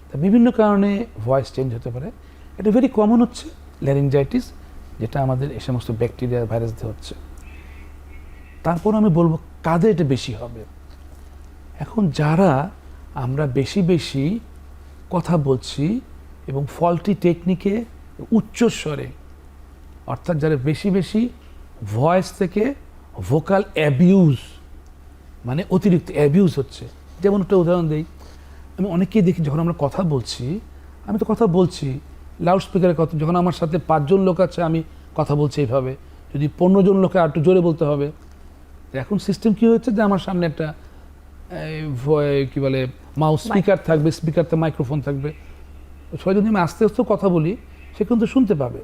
তা বিভিন্ন কারণে ভয়েস চেঞ্জ হতে পারে। এটা ভেরি কমন হচ্ছে ল্যারিনজাইটিস, যেটা আমাদের এই সমস্ত ব্যাকটেরিয়া ভাইরাস দিয়ে হচ্ছে। তারপর আমি বলবো কাদের এটা বেশি হবে। এখন যারা আমরা বেশি বেশি কথা বলছি এবং ফল্টি টেকনিকে, উচ্চস্বরে, অর্থাৎ যারা বেশি বেশি ভয়েস থেকে ভোকাল অ্যাবিউজ, মানে অতিরিক্ত অ্যাবিউজ হচ্ছে। যেমন একটা উদাহরণ দিই, আমি অনেকেই দেখি যখন আমরা কথা বলছি, আমি তো কথা বলছি লাউড স্পিকারে, কথা যখন আমার সাথে 5 জন লোক আছে, আমি কথা বলছি এইভাবে, যদি 15 জন লোকে আর একটু জোরে বলতে হবে। এখন সিস্টেম কি হয়েছে, যে আমার সামনে একটা কি বলে মাউস স্পিকার থাকবে, স্পিকারতে মাইক্রোফোন থাকবে, সবাই যদি আমি আস্তে আস্তে কথা বলি, সে কিন্তু শুনতে পাবে।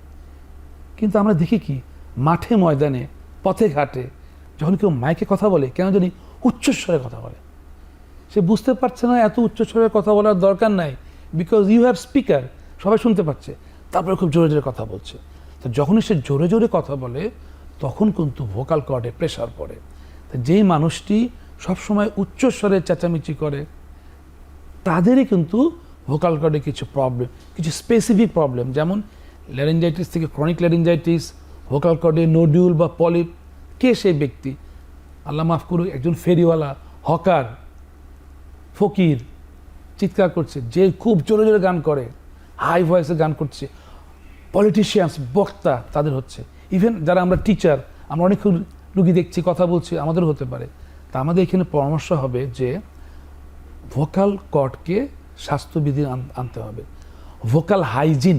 কিন্তু আমরা দেখি কি, মাঠে ময়দানে, পথে ঘাটে, যখন কেউ মাইকে কথা বলে, কেন জানি উচ্চস্বরে কথা বলে। সে বুঝতে পারছে না এত উচ্চস্বরে কথা বলার দরকার নাই, বিকজ ইউ হ্যাভ স্পিকার, সবাই শুনতে পাচ্ছে, তারপরে খুব জোরে জোরে কথা বলছে। তো যখনই সে জোরে জোরে কথা বলে, তখন কিন্তু ভোকাল কর্ডে প্রেশার পড়ে। তো যেই মানুষটি সবসময় উচ্চস্বরে চেঁচামেচি করে, তাদেরই কিন্তু ভোকাল কর্ডে কিছু প্রবলেম, কিছু স্পেসিফিক প্রবলেম, যেমন ল্যারিনজাইটিস থেকে ক্রনিক ল্যারিনজাইটিস, ভোকাল কর্ডে নোডিউল বা পলিপ। কে সেই ব্যক্তি? আল্লাহ মাফ করুক, একজন ফেরিওয়ালা, হকার, ফকির চিৎকার করছে, যে খুব জোরে জোরে গান করে, হাই ভয়েসে গান করছে, পলিটিশিয়ানস, বক্তা, তাদের হচ্ছে। ইভেন যারা আমরা টিচার, আমরা অনেক রুগী দেখছি, কথা বলছি, আমাদেরও হতে পারে। তা আমাদের এখানে পরামর্শ হবে যে ভোকাল কর্ডকে স্বাস্থ্যবিধি আনতে হবে। ভোকাল হাইজিন,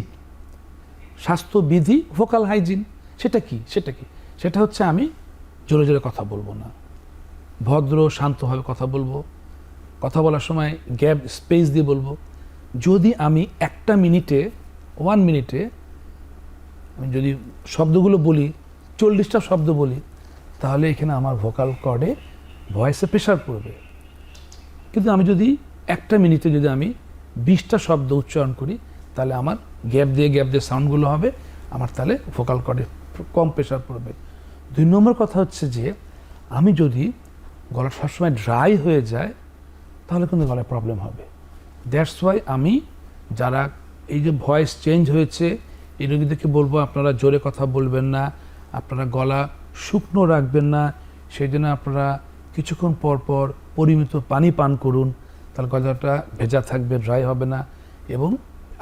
স্বাস্থ্যবিধি, ভোকাল হাইজিন, সেটা কি? সেটা হচ্ছে আমি জোরে জোরে কথা বলবো না, ভদ্র শান্তভাবে কথা বলবো, কথা বলার সময় গ্যাপ স্পেস দিয়ে বলবো। যদি আমি 1 মিনিটে 1 মিনিটে আমি যদি শব্দগুলো বলি, 40টা শব্দ বলি, তাহলে এখানে আমার ভোকাল কর্ডে ভয়েসে প্রেশার পড়বে। কিন্তু আমি যদি 1 মিনিটে যদি আমি 20টা শব্দ উচ্চারণ করি, তাহলে আমার গ্যাপ দিয়ে সাউন্ডগুলো হবে, আমার তাহলে ভোকাল কর্ডে কম প্রেশার পড়বে। 2 নম্বর কথা হচ্ছে যে আমি যদি গলা সবসময় ড্রাই হয়ে যায়, তাহলে কিন্তু গলায় প্রবলেম হবে। দ্যাটস ওয়াই আমি যারা এই যে ভয়েস চেঞ্জ হয়েছে, এই রোগীদেরকে বলবো আপনারা জোরে কথা বলবেন না, আপনারা গলা শুকনো রাখবেন না, সেই জন্য আপনারা কিছুক্ষণ পর পর পরিমিত পানি পান করুন, তাহলে গলাটা ভেজা থাকবে, ড্রাই হবে না। এবং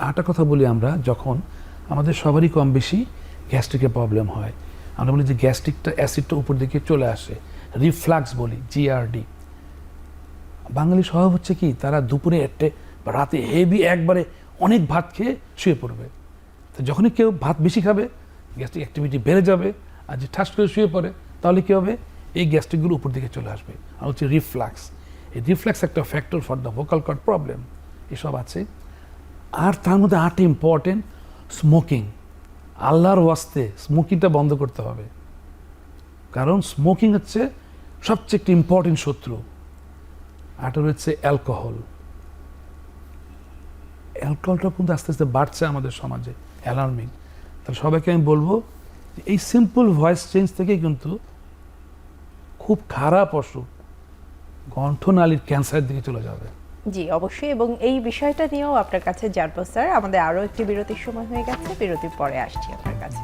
আরেকটা কথা বলি, আমরা যখন আমাদের সবারই কম বেশি গ্যাস্ট্রিকের প্রবলেম হয়, আমরা বলি যে গ্যাস্ট্রিকটা অ্যাসিডটা উপর দিকে চলে আসে, রিফ্লাক্স বলি, জিআরডি। বাঙালি স্বভাব হচ্ছে কি, তারা দুপুরে বা রাতে হেভি একবারে অনেক ভাত খেয়ে শুয়ে পড়বে। তো যখনই কেউ ভাত বেশি খাবে, গ্যাস্ট্রিক অ্যাক্টিভিটি বেড়ে যাবে, আর যে ঠাস করে শুয়ে পড়ে, তাহলে কী হবে, এই গ্যাস্ট্রিকগুলো উপর দিকে চলে আসবে, আর হচ্ছে রিফ্লাক্স। এই রিফ্লাক্স একটা factor for the vocal cord problem. এসব আছে। আর তার মধ্যে আরেকটা ইম্পর্টেন্ট, স্মোকিং। আল্লাহর ওয়াস্তে স্মোকিংটা বন্ধ করতে হবে, কারণ স্মোকিং হচ্ছে সবচেয়ে একটি ইম্পর্টেন্ট শত্রু। আরটা রয়েছে অ্যালকোহল। অ্যালকোহলটা কিন্তু আস্তে আস্তে বাড়ছে আমাদের সমাজে, অ্যালার্মিং। তাহলে সবাইকে আমি বলবো এই সিম্পল ভয়েস চেঞ্জ থেকে কিন্তু খুব খারাপ অসুখ, কণ্ঠনালীর ক্যান্সারের দিকে চলে যাবে। জি অবশ্যই, এবং এই বিষয়টা নিয়েও আপনার কাছে জানবো স্যার। আমাদের আরও একটি বিরতির সময় হয়ে গেছে, বিরতির পরে আসছি আপনার কাছে।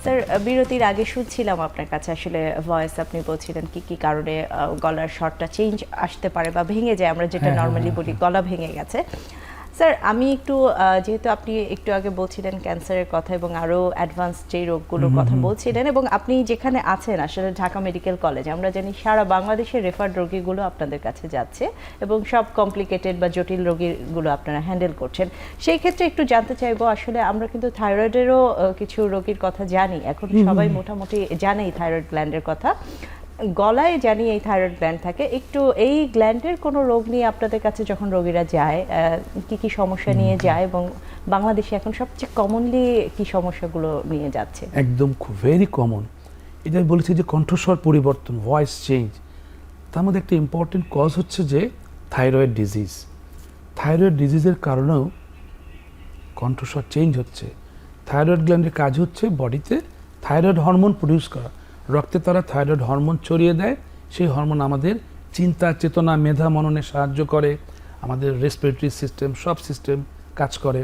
স্যার বিরতির আগে শুনছিলাম আপনার কাছে আসলে ভয়েস, আপনি বলছিলেন কি কি কারণে গলার স্বরটা চেঞ্জ আসতে পারে বা ভেঙে যায়, আমরা যেটা নর্মালি বলি গলা ভেঙে গেছে। স্যার আমি একটু যেহেতু আপনি একটু আগে বলছিলেন ক্যান্সারের কথা এবং আরও অ্যাডভান্স যে রোগগুলোর কথা বলছিলেন, এবং আপনি যেখানে আছেন আসলে ঢাকা মেডিকেল কলেজ, আমরা জানি সারা বাংলাদেশের রেফার্ড রোগীগুলো আপনাদের কাছে যাচ্ছে এবং সব কমপ্লিকেটেড বা জটিল রোগীগুলো আপনারা হ্যান্ডেল করছেন। সেই ক্ষেত্রে একটু জানতে চাইবো, আসলে আমরা কিন্তু থাইরয়েডেরও কিছু রোগীর কথা জানি, এখন সবাই মোটামুটি জানেই থাইরয়েড গ্ল্যান্ডের কথা। গলায় জানি এই থাইরয়েড গ্ল্যান্ড থাকে, একটু এই গ্ল্যান্ডের কোনো রোগ নিয়ে আপনাদের কাছে যখন রোগীরা যায় কি কি সমস্যা নিয়ে যায়, এবং বাংলাদেশে এখন সবচেয়ে কমনলি কি সমস্যাগুলো নিয়ে যাচ্ছে? একদম খুব ভেরি কমন। এটা আমি বলেছি যে কণ্ঠস্বর পরিবর্তন, ভয়েস চেঞ্জ, তার মধ্যে একটা ইম্পর্টেন্ট কজ হচ্ছে যে থাইরয়েড ডিজিজ। থাইরয়েড ডিজিজের কারণেও কণ্ঠস্বর চেঞ্জ হচ্ছে। থাইরয়েড গ্ল্যান্ডের কাজ হচ্ছে বডিতে থাইরয়েড হরমোন প্রডিউস করা। রক্তে তারা থাইরয়েড হরমোন ছড়িয়ে দেয়, সেই হরমোন আমাদের চিন্তা, চেতনা, মেধা, মননে সাহায্য করে, আমাদের রেসপিরেটরি সিস্টেম, সব সিস্টেম কাজ করে।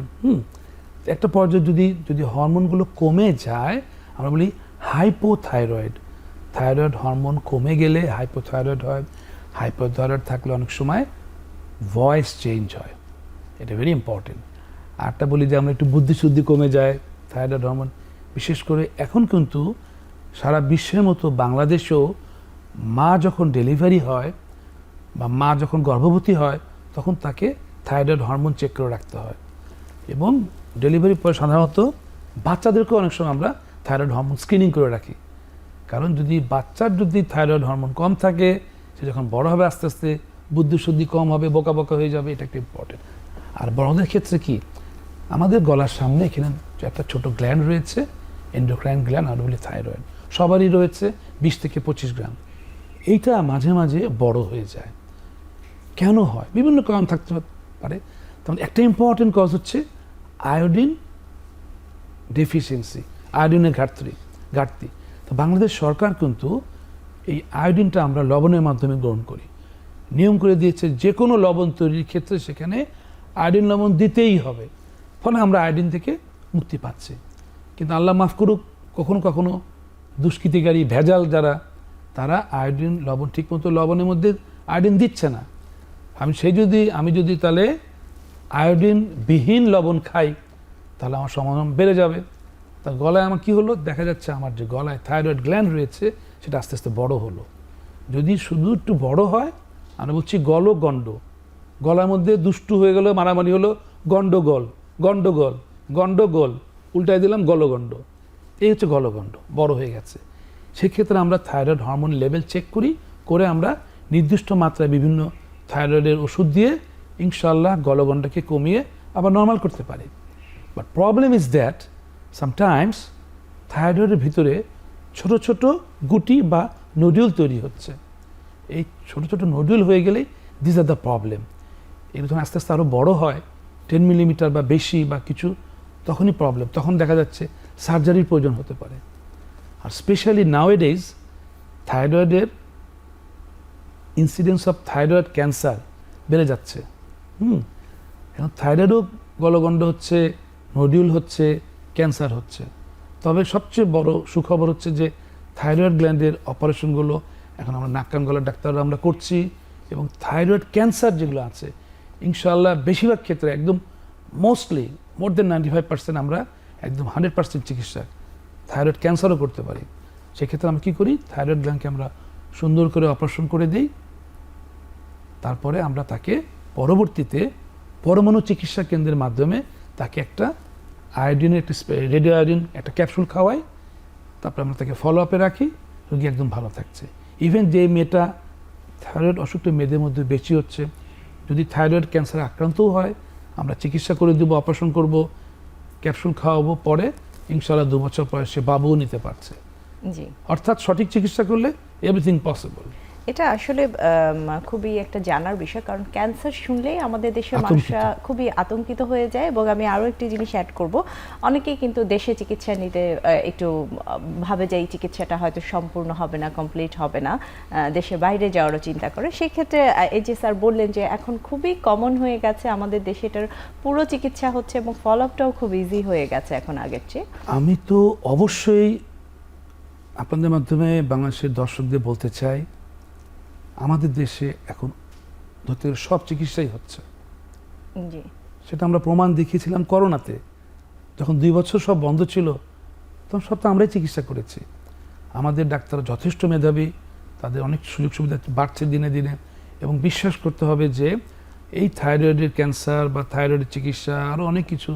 একটা পর্যায়ে যদি হরমোনগুলো কমে যায়, আমরা বলি হাইপোথাইরয়েড। থাইরয়েড হরমোন কমে গেলে হাইপোথাইরয়েড হয়। হাইপোথাইরয়েড থাকলে অনেক সময় ভয়েস চেঞ্জ হয়, এটা ভেরি ইম্পর্টেন্ট। আরটা বলি যে আমরা একটু বুদ্ধিশুদ্ধি কমে যায় থাইরয়েড হরমোন। বিশেষ করে এখন কিন্তু সারা বিশ্বের মতো বাংলাদেশেও মা যখন ডেলিভারি হয় বা মা যখন গর্ভবতী হয়, তখন তাকে থাইরয়েড হরমোন চেক করে রাখতে হয়। এবং ডেলিভারির পরে সাধারণত বাচ্চাদেরকেও অনেক সময় আমরা থাইরয়েড হরমোন স্ক্রিনিং করে রাখি, কারণ বাচ্চার যদি থাইরয়েড হরমোন কম থাকে, সে যখন বড় হবে আস্তে আস্তে বুদ্ধিশুদ্ধি কম হবে, বোকা বোকা হয়ে যাবে, এটা একটা ইম্পর্টেন্ট। আর বড়দের ক্ষেত্রে কি, আমাদের গলার সামনে এখানে একটা ছোট গ্ল্যান্ড রয়েছে, এন্ডোক্রাইন গ্ল্যান্ড, আর বলি থাইরয়েড, সবারই রয়েছে 20 থেকে 25 গ্রাম। এইটা মাঝে মাঝে বড় হয়ে যায়। কেন হয়? বিভিন্ন কারণ থাকতে পারে। তখন একটা ইম্পর্টেন্ট কজ হচ্ছে আয়োডিন ডেফিসিয়েন্সি, আয়োডিনের ঘাটতি। তো বাংলাদেশ সরকার কিন্তু এই আয়োডিনটা আমরা লবণের মাধ্যমে গ্রহণ করি, নিয়ম করে দিয়েছে যে কোনো লবণ তৈরির ক্ষেত্রে সেখানে আয়োডিন লবণ দিতেই হবে। ফলে আমরা আয়োডিন থেকে মুক্তি পাচ্ছি। কিন্তু আল্লাহ মাফ করুক, কখনো কখনো দুষ্কৃতিকারী ভেজাল যারা, তারা আয়োডিন লবণ ঠিকমতো লবণের মধ্যে আয়োডিন দিচ্ছে না। আমি যদি তাহলে আয়োডিন বিহীন লবণ খাই, তাহলে আমার সমাধান বেড়ে যাবে। তা গলায় আমার কী হলো, দেখা যাচ্ছে আমার যে গলায় থাইরয়েড গ্ল্যান্ড রয়েছে সেটা আস্তে আস্তে বড় হলো। যদি শুধু একটু বড় হয়, আমরা বলছি গলগণ্ড, গলার মধ্যে দুষ্টু হয়ে গেল, মারামারি হলো, গণ্ডগোল, গণ্ডগোল, গণ্ডগোল, উল্টায় দিলাম গলগণ্ড, এই হচ্ছে গলগণ্ড, বড় হয়ে গেছে। সেক্ষেত্রে আমরা থাইরয়েড হরমোন লেভেল চেক করে আমরা নির্দিষ্ট মাত্রায় বিভিন্ন থাইরয়েডের ওষুধ দিয়ে ইনশাল্লাহ গলগণ্ডকে কমিয়ে আবার নর্মাল করতে পারি। But problem is that sometimes থাইরয়েডের ভিতরে ছোট ছোট গুটি বা নোডিউল তৈরি হচ্ছে। এই ছোট ছোট নোডিউল হয়ে গেলেই দিস আর দ্য প্রবলেম। এগুলো যখন আস্তে আস্তে আরও বড় হয়, 10 মিলিমিটার বা বেশি বা কিছু, তখনই প্রবলেম। তখন দেখা যাচ্ছে সার্জারির প্রয়োজন হতে পারে। আর স্পেশালি নাওএডেজ থাইরয়েডের ইনসিডেন্স অফ থাইরয়েড ক্যান্সার বেড়ে যাচ্ছে। এখন থাইরয়েডও গলগণ্ড হচ্ছে, নোডিউল হচ্ছে, ক্যান্সার হচ্ছে। তবে সবচেয়ে বড় সুখবর হচ্ছে যে থাইরয়েড গ্ল্যান্ডের অপারেশনগুলো এখন আমরা নাক কান গলার ডাক্তাররা আমরা করছি, এবং থাইরয়েড ক্যান্সার যেগুলো আছে ইনশাআল্লাহ বেশিরভাগ ক্ষেত্রে একদম মোস্টলি মোর দেন 95% আমরা একদম 100% চিকিৎসা থাইরয়েড ক্যান্সারও করতে পারি। সেক্ষেত্রে আমরা কী করি, থাইরয়েড গ্ল্যান্ডকে আমরা সুন্দর করে অপারেশন করে দিই। তারপরে আমরা তাকে পরবর্তীতে পরমাণু চিকিৎসা কেন্দ্রের মাধ্যমে তাকে একটা আয়োডিনের একটা রেডিও আয়োডিন একটা ক্যাপসুল খাওয়াই, তারপরে আমরা তাকে ফলো আপে রাখি, রোগী একদম ভালো থাকছে। ইভেন যে মেয়েটা থাইরয়েড অসুখটা মেয়েদের মধ্যে বেশি হচ্ছে, যদি থাইরয়েড ক্যান্সারে আক্রান্তও হয় আমরা চিকিৎসা করে দেবো, অপারেশন করব, ক্যাপসুল খাওয়াবো, পরে ইনশাআল্লাহ 2 বছর পরে সে বাবুও নিতে পারছে। জি, অর্থাৎ সঠিক চিকিৎসা করলে এভরিথিং পসিবল। এটা আসলে খুবই একটা জানার বিষয়, কারণ ক্যান্সার শুনলেই আমাদের দেশের আতঙ্কিত। মানুষরা খুবই আতঙ্কিত হয়ে যায়। এবং আমি আরও একটি জিনিস অ্যাড করব, অনেকেই কিন্তু দেশে চিকিৎসা নিতে একটু ভাবে যে এই চিকিৎসাটা হয়তো সম্পূর্ণ হবে না, কমপ্লিট হবে না, দেশের বাইরে যাওয়ারও চিন্তা করে। সেই ক্ষেত্রে এই যে স্যার বললেন যে এখন খুবই কমন হয়ে গেছে আমাদের দেশে, এটার পুরো চিকিৎসা হচ্ছে এবং ফলো আপটাও খুব ইজি হয়ে গেছে এখন আগের চেয়ে। আমি তো অবশ্যই আপনাদের মাধ্যমে বাংলাদেশের দর্শকদের বলতে চাই, আমাদের দেশে এখন ধরতে গেলে সব চিকিৎসাই হচ্ছে। জি, সেটা আমরা প্রমাণ দেখিয়েছিলাম করোনাতে, যখন 2 বছর সব বন্ধ ছিল তখন সব তো আমরাই চিকিৎসা করেছি। আমাদের ডাক্তার যথেষ্ট মেধাবী, তাদের অনেক সুযোগ সুবিধা বাড়ছে দিনে দিনে, এবং বিশ্বাস করতে হবে যে এই থাইরয়েডের ক্যান্সার বা থাইরয়েডের চিকিৎসা আরও অনেক কিছু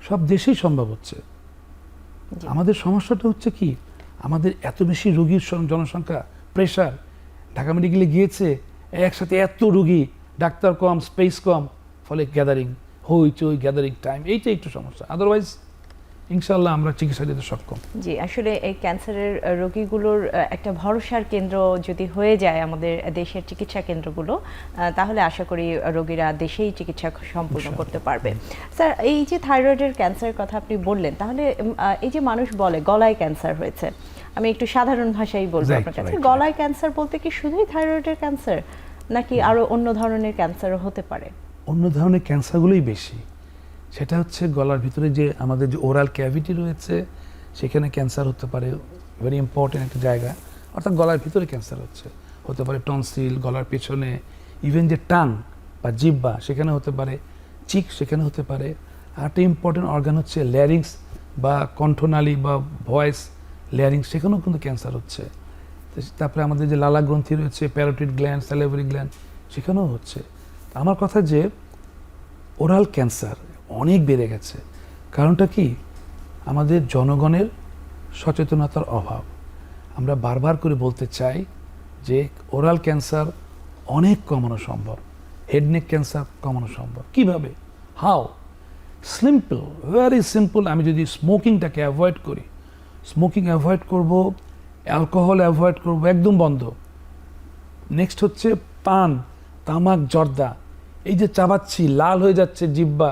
সব দেশেই সম্ভব হচ্ছে। জি। আমাদের সমস্যাটা হচ্ছে কি, আমাদের এত বেশি রোগীর জনসংখ্যা, প্রেশার, ঢাকা মেডিকেলে গিয়েছে একসাথে এত রোগী, ডাক্তার কম, স্পেস কম, ফলে গ্যাদারিং, হইচই, গ্যাদারিং টাইম, এইটাই একটু সমস্যা। আদারওয়াইজ ইনশাআল্লাহ আমরা চিকিৎসা দিতে সক্ষম। জি, আসলে এই ক্যান্সারের রোগীগুলোর একটা ভরসার কেন্দ্র যদি হয়ে যায় আমাদের দেশের চিকিৎসা কেন্দ্রগুলো, তাহলে আশা করি রোগীরা দেশেই চিকিৎসা সম্পূর্ণ করতে পারবে। স্যার, এই যে থাইরয়েডের ক্যান্সারের কথা আপনি বললেন, তাহলে এই যে মানুষ বলে গলায় ক্যান্সার হয়েছে, আমি একটু সাধারণ ভাষায় বলবো আপনার কাছে, গলায় ক্যান্সার বলতে কি শুধুই থাইরয়েডের ক্যান্সার, নাকি আরো অন্য ধরনের ক্যান্সারও হতে পারে? অন্য ধরনের ক্যান্সারগুলোই বেশি। সেটা হচ্ছে গলার ভিতরে যে আমাদের যে ওরাল ক্যাভিটি রয়েছে সেখানে ক্যান্সার হতে পারে, ভেরি ইম্পর্টেন্ট একটা জায়গা, অর্থাৎ গলার ভিতরে ক্যান্সার হতে পারে টনসিল, গলার পেছনে, ইভেন যে টাং বা জিহ্বা সেখানে হতে পারে, চিক সেখানে হতে পারে। আর একটা ইম্পর্টেন্ট অর্গান হচ্ছে ল্যারিংস বা কণ্ঠনালী বা ভয়েস ল্যারিংস, সেখানেও কিন্তু ক্যান্সার হচ্ছে। তারপরে আমাদের যে লালা গ্রন্থি রয়েছে, প্যারোটিড গ্ল্যান্ড, স্যালিভারি গ্ল্যান্ড, সেখানেও হচ্ছে। আমার কথা যে ওরাল ক্যান্সার অনেক বেড়ে গেছে, কারণটা কি, আমাদের জনগণের সচেতনতার অভাব। আমরা বারবার করে বলতে চাই যে ওরাল ক্যান্সার অনেক কমানো সম্ভব, হেড নেক ক্যান্সার কমানো সম্ভব। কিভাবে? হাউ? Simple, very simple. আমি যদি স্মোকিংটাকে অ্যাভয়েড করি, স্মোকিং অ্যাভয়েড করব, অ্যালকোহল অ্যাভয়েড করব, একদম বন্ধ। নেক্সট হচ্ছে পান, তামাক, জর্দা, এই যে চাবাচ্ছি, লাল হয়ে যাচ্ছে জিহ্বা,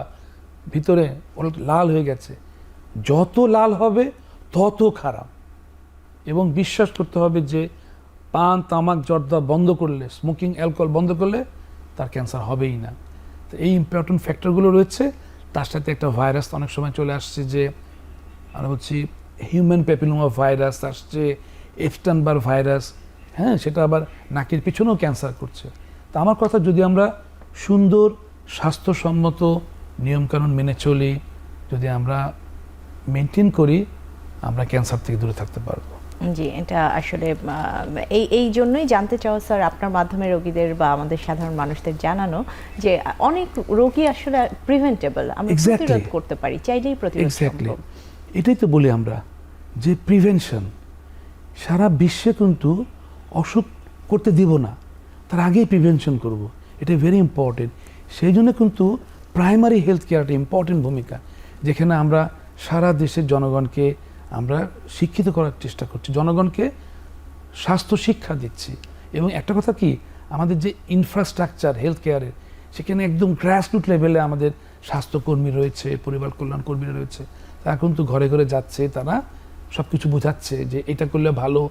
ভিতরে লাল হয়ে গেছে, যত লাল হবে তত খারাপ। এবং বিশ্বাস করতে হবে যে পান, তামাক, জর্দা বন্ধ করলে, স্মোকিং, অ্যালকোহল বন্ধ করলে তার ক্যান্সার হবেই না। তো এই ইম্পর্টেন্ট ফ্যাক্টরগুলো রয়েছে। তার সাথে একটা ভাইরাস অনেক সময় চলে আসছে, যে আমরা বলছি হিউম্যান প্যাপিলোমা ভাইরাস আসছে, এফস্টাইন-বার ভাইরাস, হ্যাঁ, সেটা আবার নাকের পিছনেও ক্যান্সার করছে। তা আমার কথা, যদি আমরা সুন্দর স্বাস্থ্যসম্মত নিয়মকানুন মেনে চলি, যদি আমরা মেনটেন করি, আমরা ক্যান্সার থেকে দূরে থাকতে পারবো। জি, এটা আসলে এই জন্যই জানতে চাওয়া স্যার, আপনার মাধ্যমে রোগীদের বা আমাদের সাধারণ মানুষদের জানানো যে অনেক রোগী আসলে প্রিভেন্টেবল, আমরা প্রতিরোধ করতে পারি, চাইলেই প্রতিরোধ সম্ভব। এটাই তো বলি আমরা যে প্রিভেনশন। সারা বিশ্বে কিন্তু অসুখ করতে দিব না, তার আগেই প্রিভেনশন করব, এটা ভেরি ইম্পর্টেন্ট। সেই জন্য কিন্তু প্রাইমারি হেলথ কেয়ারটা ইম্পর্টেন্ট ভূমিকা, যেখানে আমরা সারা দেশের জনগণকে আমরা শিক্ষিত করার চেষ্টা করছি, জনগণকে স্বাস্থ্য শিক্ষা দিচ্ছি। এবং একটা কথা কি, আমাদের যে ইনফ্রাস্ট্রাকচার হেলথ কেয়ারের, সেখানে একদম গ্রাসরুট লেভেলে আমাদের স্বাস্থ্যকর্মী রয়েছে, পরিবার কল্যাণ কর্মীরা রয়েছে, তারা কিন্তু ঘরে ঘরে যাচ্ছে, তারা সব কিছু বোঝাচ্ছে যে এটা করলে ভালো,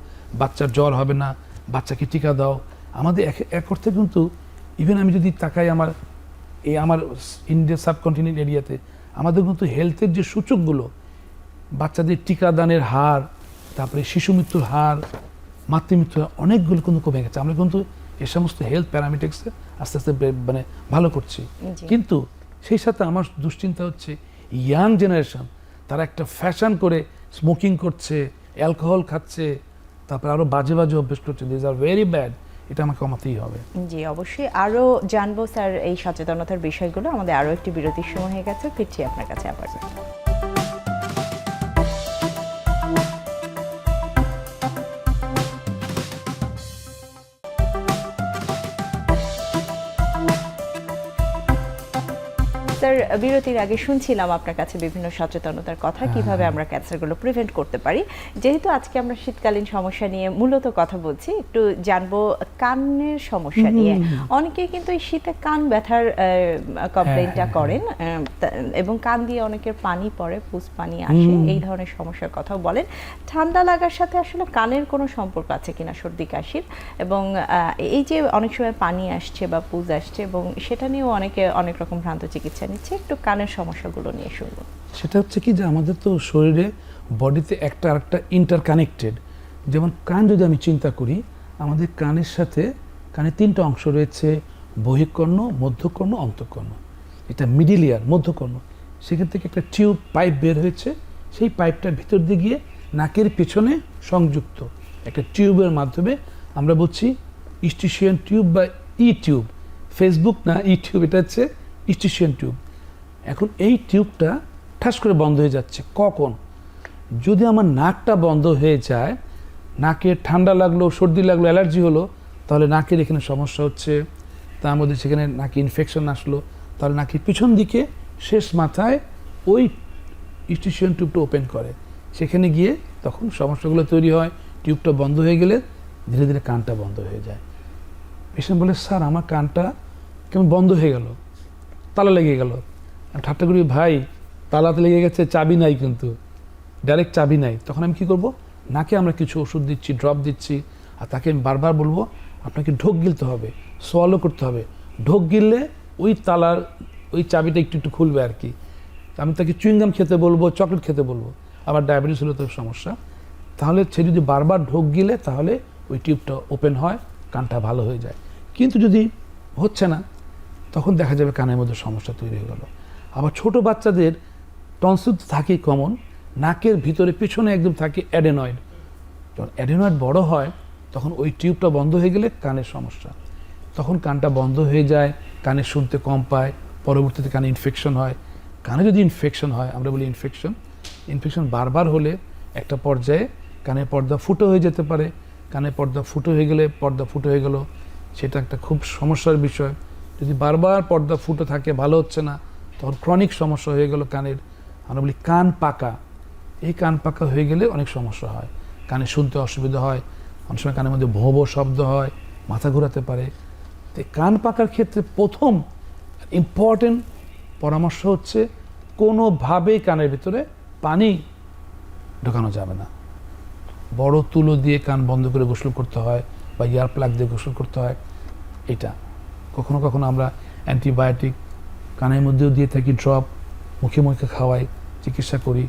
বাচ্চার জ্বর হবে না, বাচ্চাকে টিকা দাও। আমাদের এক অর্থে কিন্তু, ইভেন আমি যদি তাকাই আমার ইন্ডিয়া সাবকন্টিনেন্ট এরিয়াতে, আমাদের কিন্তু হেলথের যে সূচকগুলো, বাচ্চাদের টিকাদানের হার, তারপরে শিশু মৃত্যুর হার, মাতৃমৃত্যুর হার, অনেকগুলো কিন্তু কমে গেছে। আমরা কিন্তু এ সমস্ত হেলথ প্যারামিটার্সে আস্তে আস্তে মানে ভালো করছি। কিন্তু সেই সাথে আমার দুশ্চিন্তা হচ্ছে ইয়াং জেনারেশন, তারা একটা ফ্যাশন করে স্মোকিং করছে, অ্যালকোহল খাচ্ছে, তারপরে আরও বাজে বাজে অভ্যেস করছে। দিস আর ভেরি ব্যাড, এটা আমাকে কমাতেই হবে। জি, অবশ্যই আরও জানবো স্যার এই সচেতনতার বিষয়গুলো। আমাদের আরও একটি বিরতির সময় হয়ে গেছে, ফিরছি আপনার কাছে আবার। ডাক্তার বিরতির আগে শুনছিলাম আপনার কাছে বিভিন্ন সচেতনতার কথা, কিভাবে আমরা ক্যান্সারগুলো প্রিভেন্ট করতে পারি। যেহেতু আজকে আমরা শীতকালীন সমস্যা নিয়ে মূলত কথা বলছি, একটু জানবো কানের সমস্যা নিয়ে। অনেকেই কিন্তু এই শীতে কান ব্যথার কমপ্লেইনটা করেন, এবং কান দিয়ে অনেকের পানি পড়ে, পুজ পানি আসে, এই ধরনের সমস্যার কথাও বলেন। ঠান্ডা লাগার সাথে আসলে কানের কোনো সম্পর্ক আছে কিনা সর্দি কাশির? এবং এই যে অনেক সময় পানি আসছে বা পুজ আসছে, এবং সেটা নিয়েও অনেকে অনেক রকম ভ্রান্ত চিকিৎসা নিচ্ছে, একটু কানের সমস্যাগুলো নিয়ে শুনবো। সেটা হচ্ছে কি যে আমাদের তো শরীরে বডিতে একটা আরেকটা ইন্টারকানেক্টেড। যেমন কান যদি আমি চিন্তা করি, আমাদের কানের সাথে কানে 3টা অংশ রয়েছে, বহিঃকর্ণ, মধ্যকর্ণ, অন্তঃকর্ণ। এটা মিডিল ইয়ার, মধ্যকর্ণ। সেখান থেকে একটা টিউব পাইপ বের হয়েছে, সেই পাইপটার ভিতর দিয়ে গিয়ে নাকের পেছনে সংযুক্ত একটা টিউবের মাধ্যমে আমরা বলছি ইস্টিশিয়ান টিউব বা ই টিউব। ফেসবুক না, ই টিউব, এটা হচ্ছে ইস্টিশিয়ান টিউব। এখন এই টিউবটা ঠাস করে বন্ধ হয়ে যাচ্ছে কখন? যদি আমার নাকটা বন্ধ হয়ে যায়, নাকে ঠান্ডা লাগলো, সর্দি লাগলো, অ্যালার্জি হলো, তাহলে নাকের এখানে সমস্যা হচ্ছে, তার মধ্যে সেখানে নাকে ইনফেকশন আসলো, তাহলে নাকের পিছন দিকে শেষ মাথায় ওই ইস্টিশিয়ান টিউবটা ওপেন করে, সেখানে গিয়ে তখন সমস্যাগুলো তৈরি হয়। টিউবটা বন্ধ হয়ে গেলে ধীরে ধীরে কানটা বন্ধ হয়ে যায়। পেশেন্ট বলে, স্যার আমার কানটা কেমন বন্ধ হয়ে গেল, তালা লেগে গেল। ঠাট্টা করি, ভাই তালাতে লেগে গেছে, চাবি নাই, কিন্তু ডাইরেক্ট চাবি নাই। তখন আমি কি করব? নাকে আমরা কিছু ওষুধ দিচ্ছি, ড্রপ দিচ্ছি, আর তাকে আমি বারবার বলবো আপনাকে ঢোক গিলতে হবে, সোয়ালো করতে হবে। ঢোক গিললে ওই তালার ওই চাবিটা একটু একটু খুলবে আর কি। আমি তাকে চুইংগাম খেতে বলবো, চকলেট খেতে বলবো। আবার ডায়াবেটিস হলে তো সমস্যা। তাহলে সে যদি বারবার ঢোক গিলে, তাহলে ওই টিউবটা ওপেন হয়, কানটা ভালো হয়ে যায়। কিন্তু যদি হচ্ছে না, তখন দেখা যাবে কানের মধ্যে সমস্যা তৈরি হয়ে গেল। আবার ছোট বাচ্চাদের টনসিল থাকেই কমন, নাকের ভিতরে পিছনে একদম থাকে অ্যাডেনয়েড। যখন অ্যাডেনয়েড বড় হয়, তখন ওই টিউবটা বন্ধ হয়ে গেলে কানের সমস্যা। তখন কানটা বন্ধ হয়ে যায়, কানে শুনতে কম পায়, পরবর্তীতে কানে ইনফেকশন হয়। কানে যদি ইনফেকশন হয়, আমরা বলি ইনফেকশন বারবার হলে একটা পর্যায়ে কানের পর্দা ফুটো হয়ে যেতে পারে। কানের পর্দা ফুটো হয়ে গেলে, পর্দা ফুটো হয়ে গেল, সেটা একটা খুব সমস্যার বিষয়। যদি বারবার পর্দা ফুটো থাকে, ভালো হচ্ছে না, তখন ক্রনিক সমস্যা হয়ে গেল কানের, আমরা বলি কান পাকা। এই কান পাকা হয়ে গেলে অনেক সমস্যা হয়, কানে শুনতে অসুবিধা হয়, অনেক সময় কানের মধ্যে ভোঁ ভোঁ শব্দ হয়, মাথা ঘোরাতে পারে। তো কান পাকার ক্ষেত্রে প্রথম ইম্পর্টেন্ট পরামর্শ হচ্ছে কোনোভাবেই কানের ভিতরে পানি ঢোকানো যাবে না। বড় তুলো দিয়ে কান বন্ধ করে গোসল করতে হয়, বা ইয়ার প্লাগ দিয়ে গোসল করতে হয়। এটা কখনো কখনো আমরা অ্যান্টিবায়োটিক কানের মধ্যেও দিয়ে থাকি, ড্রপ মুখে মুখে খাওয়াই, চিকিৎসা করি।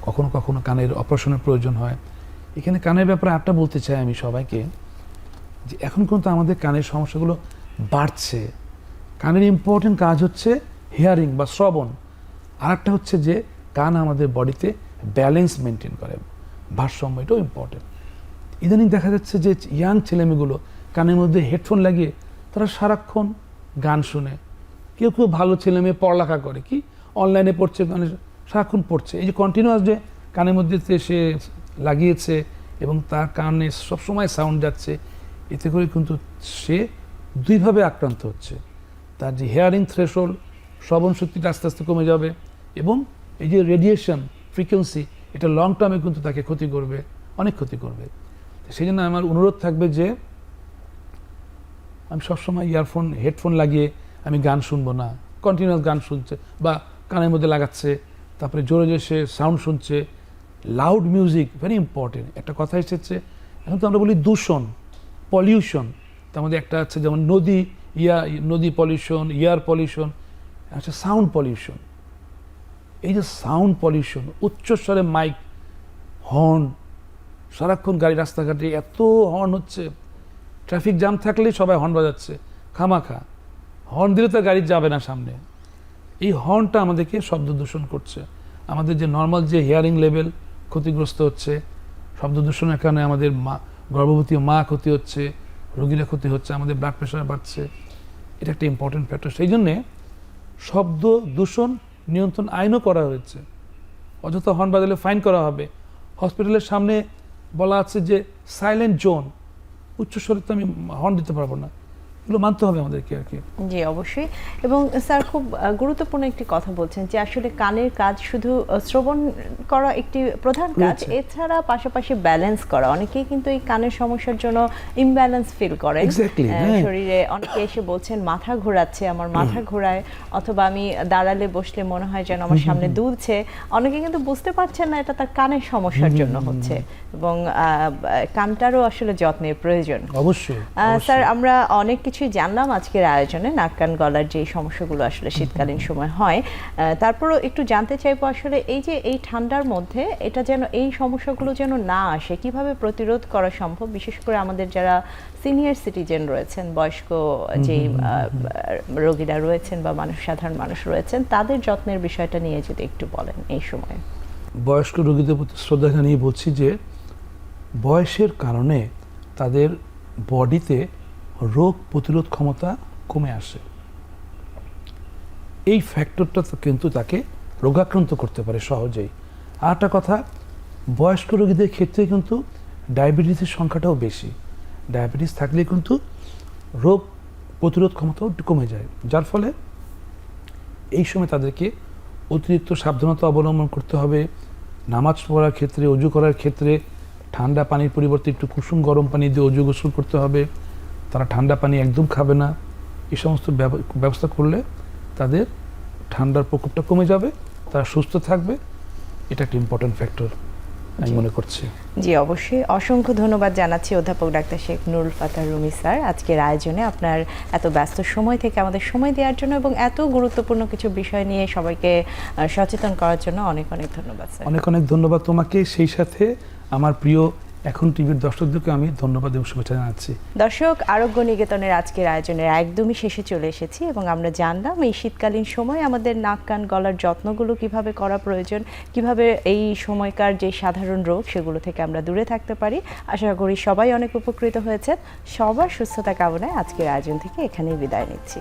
কখনো কখনো কানের অপারেশনের প্রয়োজন হয়। এখানে কানের ব্যাপারে আরেকটা বলতে চাই আমি সবাইকে, যে এখন কিন্তু আমাদের কানের সমস্যাগুলো বাড়ছে। কানের ইম্পর্টেন্ট কাজ হচ্ছে হিয়ারিং বা শ্রবণ। আর একটা হচ্ছে যে কান আমাদের বডিতে ব্যালেন্স মেনটেন করে, ভারসাম্য, এটাও ইম্পর্টেন্ট। ইদানিং দেখা যাচ্ছে যে ইয়াং ছেলেমেয়েগুলো কানের মধ্যে হেডফোন লাগিয়ে তারা সারাক্ষণ গান শুনে। কেউ কেউ ভালো ছেলেমেয়ে পড়ালেখা করে, কি অনলাইনে পড়ছে, গানে সারাক্ষণ পড়ছে। এই যে কন্টিনিউয়াস যে কানের মধ্যে সে লাগিয়েছে এবং তার কানে সবসময় সাউন্ড যাচ্ছে, এতে করে কিন্তু সে দুইভাবে আক্রান্ত হচ্ছে। তার যে হেয়ারিং থ্রেশহোল্ড, শ্রবণ শক্তিটা আস্তে আস্তে কমে যাবে, এবং এই যে রেডিয়েশন ফ্রিকোয়েন্সি, এটা লং টার্মে কিন্তু তাকে ক্ষতি করবে, অনেক ক্ষতি করবে। সেই জন্য আমার অনুরোধ থাকবে যে আমি সবসময় ইয়ারফোন, হেডফোন লাগিয়ে আমি গান শুনবো না। কন্টিনিউয়াস গান শুনছে বা কানের মধ্যে লাগাচ্ছে, তারপরে জোরে জোরে সে সাউন্ড শুনছে। Loud music very important. একটা কথা এসেছে, এখন তো আমরা বলি দূষণ, পলিউশন। তার মধ্যে একটা আছে যেমন নদী পলিউশন, এয়ার পলিউশন, একটা সাউন্ড পলিউশন। এই যে সাউন্ড পলিউশন, উচ্চস্বরে মাইক, হর্ন, সারাক্ষণ গাড়ি রাস্তাঘাটে এত হর্ন হচ্ছে। ট্রাফিক জ্যাম থাকলেই সবাই হর্ন বাজাচ্ছে খামাখা। হর্ন দিলে তো গাড়ি যাবে না সামনে। এই হর্নটা আমাদেরকে শব্দ দূষণ করছে। আমাদের যে নর্মাল যে হিয়ারিং লেভেল ক্ষতিগ্রস্ত হচ্ছে, শব্দ দূষণের কারণে আমাদের গর্ভবতী মা ক্ষতি হচ্ছে, রোগীরা ক্ষতি হচ্ছে, আমাদের ব্লাড প্রেশার বাড়ছে। এটা একটা ইম্পর্টেন্ট ফ্যাক্টর। সেই জন্যে শব্দ দূষণ নিয়ন্ত্রণ আইনও করা হয়েছে। অযথা হর্ন বাজালে ফাইন করা হবে। হসপিটালের সামনে বলা আছে যে সাইলেন্ট জোন, উচ্চস্বরে তো আমি হর্ন দিতে পারবো না। এগুলো মানতে হবে আমাদেরকে আর কি। জি অবশ্যই। এবং স্যার খুব গুরুত্বপূর্ণ একটি কথা বলছেন যে আসলে কানের কাজ শুধু শ্রবণ করা একটি প্রধান কাজ, রয়েছে। এছাড়া পাশাপাশি ব্যালেন্স করা। অনেকেই কিন্তু এই কানের সমস্যার জন্য ইমব্যালেন্স ফিল করেন। Exactly, হ্যাঁ। শরীরে অনেকে এসে বলছেন মাথা ঘোরাচ্ছে, আমার মাথা ঘোরায়, অথবা আমি দাঁড়ালে বসলে মনে হয় যেন আমার সামনে দুলছে। অনেকে কিন্তু বুঝতে পারছেন না এটা তার কানের সমস্যার জন্য হচ্ছে, এবং কানটারও আসলে যত্নের প্রয়োজন। অবশ্যই স্যার আমরা অনেক কিছুই জানলাম আজকের আয়োজনে, নাক কান গলার যে সমস্যাগুলো আসলে শীতকালীন সময় হয়। তারপরও একটু জানতে চাইবো আসলে এই যে এই ঠান্ডার মধ্যে এটা যেন এই সমস্যাগুলো যেন না আসে, কিভাবে প্রতিরোধ করা সম্ভব, বিশেষ করে আমাদের যারা সিনিয়র সিটিজেন রয়েছেন, বয়স্ক যেই রোগীরা রয়েছেন বা সাধারণ মানুষ রয়েছেন, তাদের যত্নের বিষয়টা নিয়ে যদি একটু বলেন এই সময়ে। বয়স্ক রোগীদের প্রতি শ্রদ্ধা জানিয়ে বলছি যে বয়সের কারণে তাদের বডিতে রোগ প্রতিরোধ ক্ষমতা কমে আসে। এই ফ্যাক্টরটা কিন্তু তাকে রোগাক্রান্ত করতে পারে সহজেই। আর একটা কথা, বয়স্ক রোগীদের ক্ষেত্রে কিন্তু ডায়াবেটিসের সংখ্যাটাও বেশি। ডায়াবেটিস থাকলে কিন্তু রোগ প্রতিরোধ ক্ষমতাও একটু কমে যায়, যার ফলে এই সময় তাদেরকে অতিরিক্ত সাবধানতা অবলম্বন করতে হবে। নামাজ পড়ার ক্ষেত্রে, অজু করার ক্ষেত্রে ঠান্ডা পানির পরিবর্তে একটু কুসুম গরম পানি দিয়ে অজু গোসল করতে হবে। তারা ঠান্ডা পানি একদম খাবে না। এই সমস্ত ব্যবস্থা করলে তাদের ঠান্ডার প্রকোপটা কমে যাবে, তারা সুস্থ থাকবে। এটা একটা ইম্পর্টেন্ট ফ্যাক্টর আমি মনে করছি। জি অবশ্যই। অসংখ্য ধন্যবাদ জানাচ্ছি অধ্যাপক ডাক্তার শেখ নুরুল ফাতাহ রুমী স্যার আজকের আয়োজনে আপনার এত ব্যস্ত সময় থেকে আমাদের সময় দেওয়ার জন্য, এবং এত গুরুত্বপূর্ণ কিছু বিষয় নিয়ে সবাইকে সচেতন করার জন্য অনেক অনেক ধন্যবাদ স্যার। অনেক অনেক ধন্যবাদ তোমাকে, সেই সাথে আমার প্রিয় এখন টিভির দর্শকদেরকে আমি ধন্যবাদ এবং শুভেচ্ছা জানাচ্ছি। দর্শক, আরোগ্য নিকেতনের আজকের আয়োজনের একদমই শেষে চলে এসেছি, এবং আমরা জানলাম এই শীতকালীন সময় আমাদের নাক কান গলার যত্নগুলো কিভাবে করা প্রয়োজন, কিভাবে এই সময়কার যে সাধারণ রোগ সেগুলো থেকে আমরা দূরে থাকতে পারি। আশা করি সবাই অনেক উপকৃত হয়েছেন। সবার সুস্থতা কামনায় আজকের আয়োজন থেকে এখানেই বিদায় নিচ্ছি।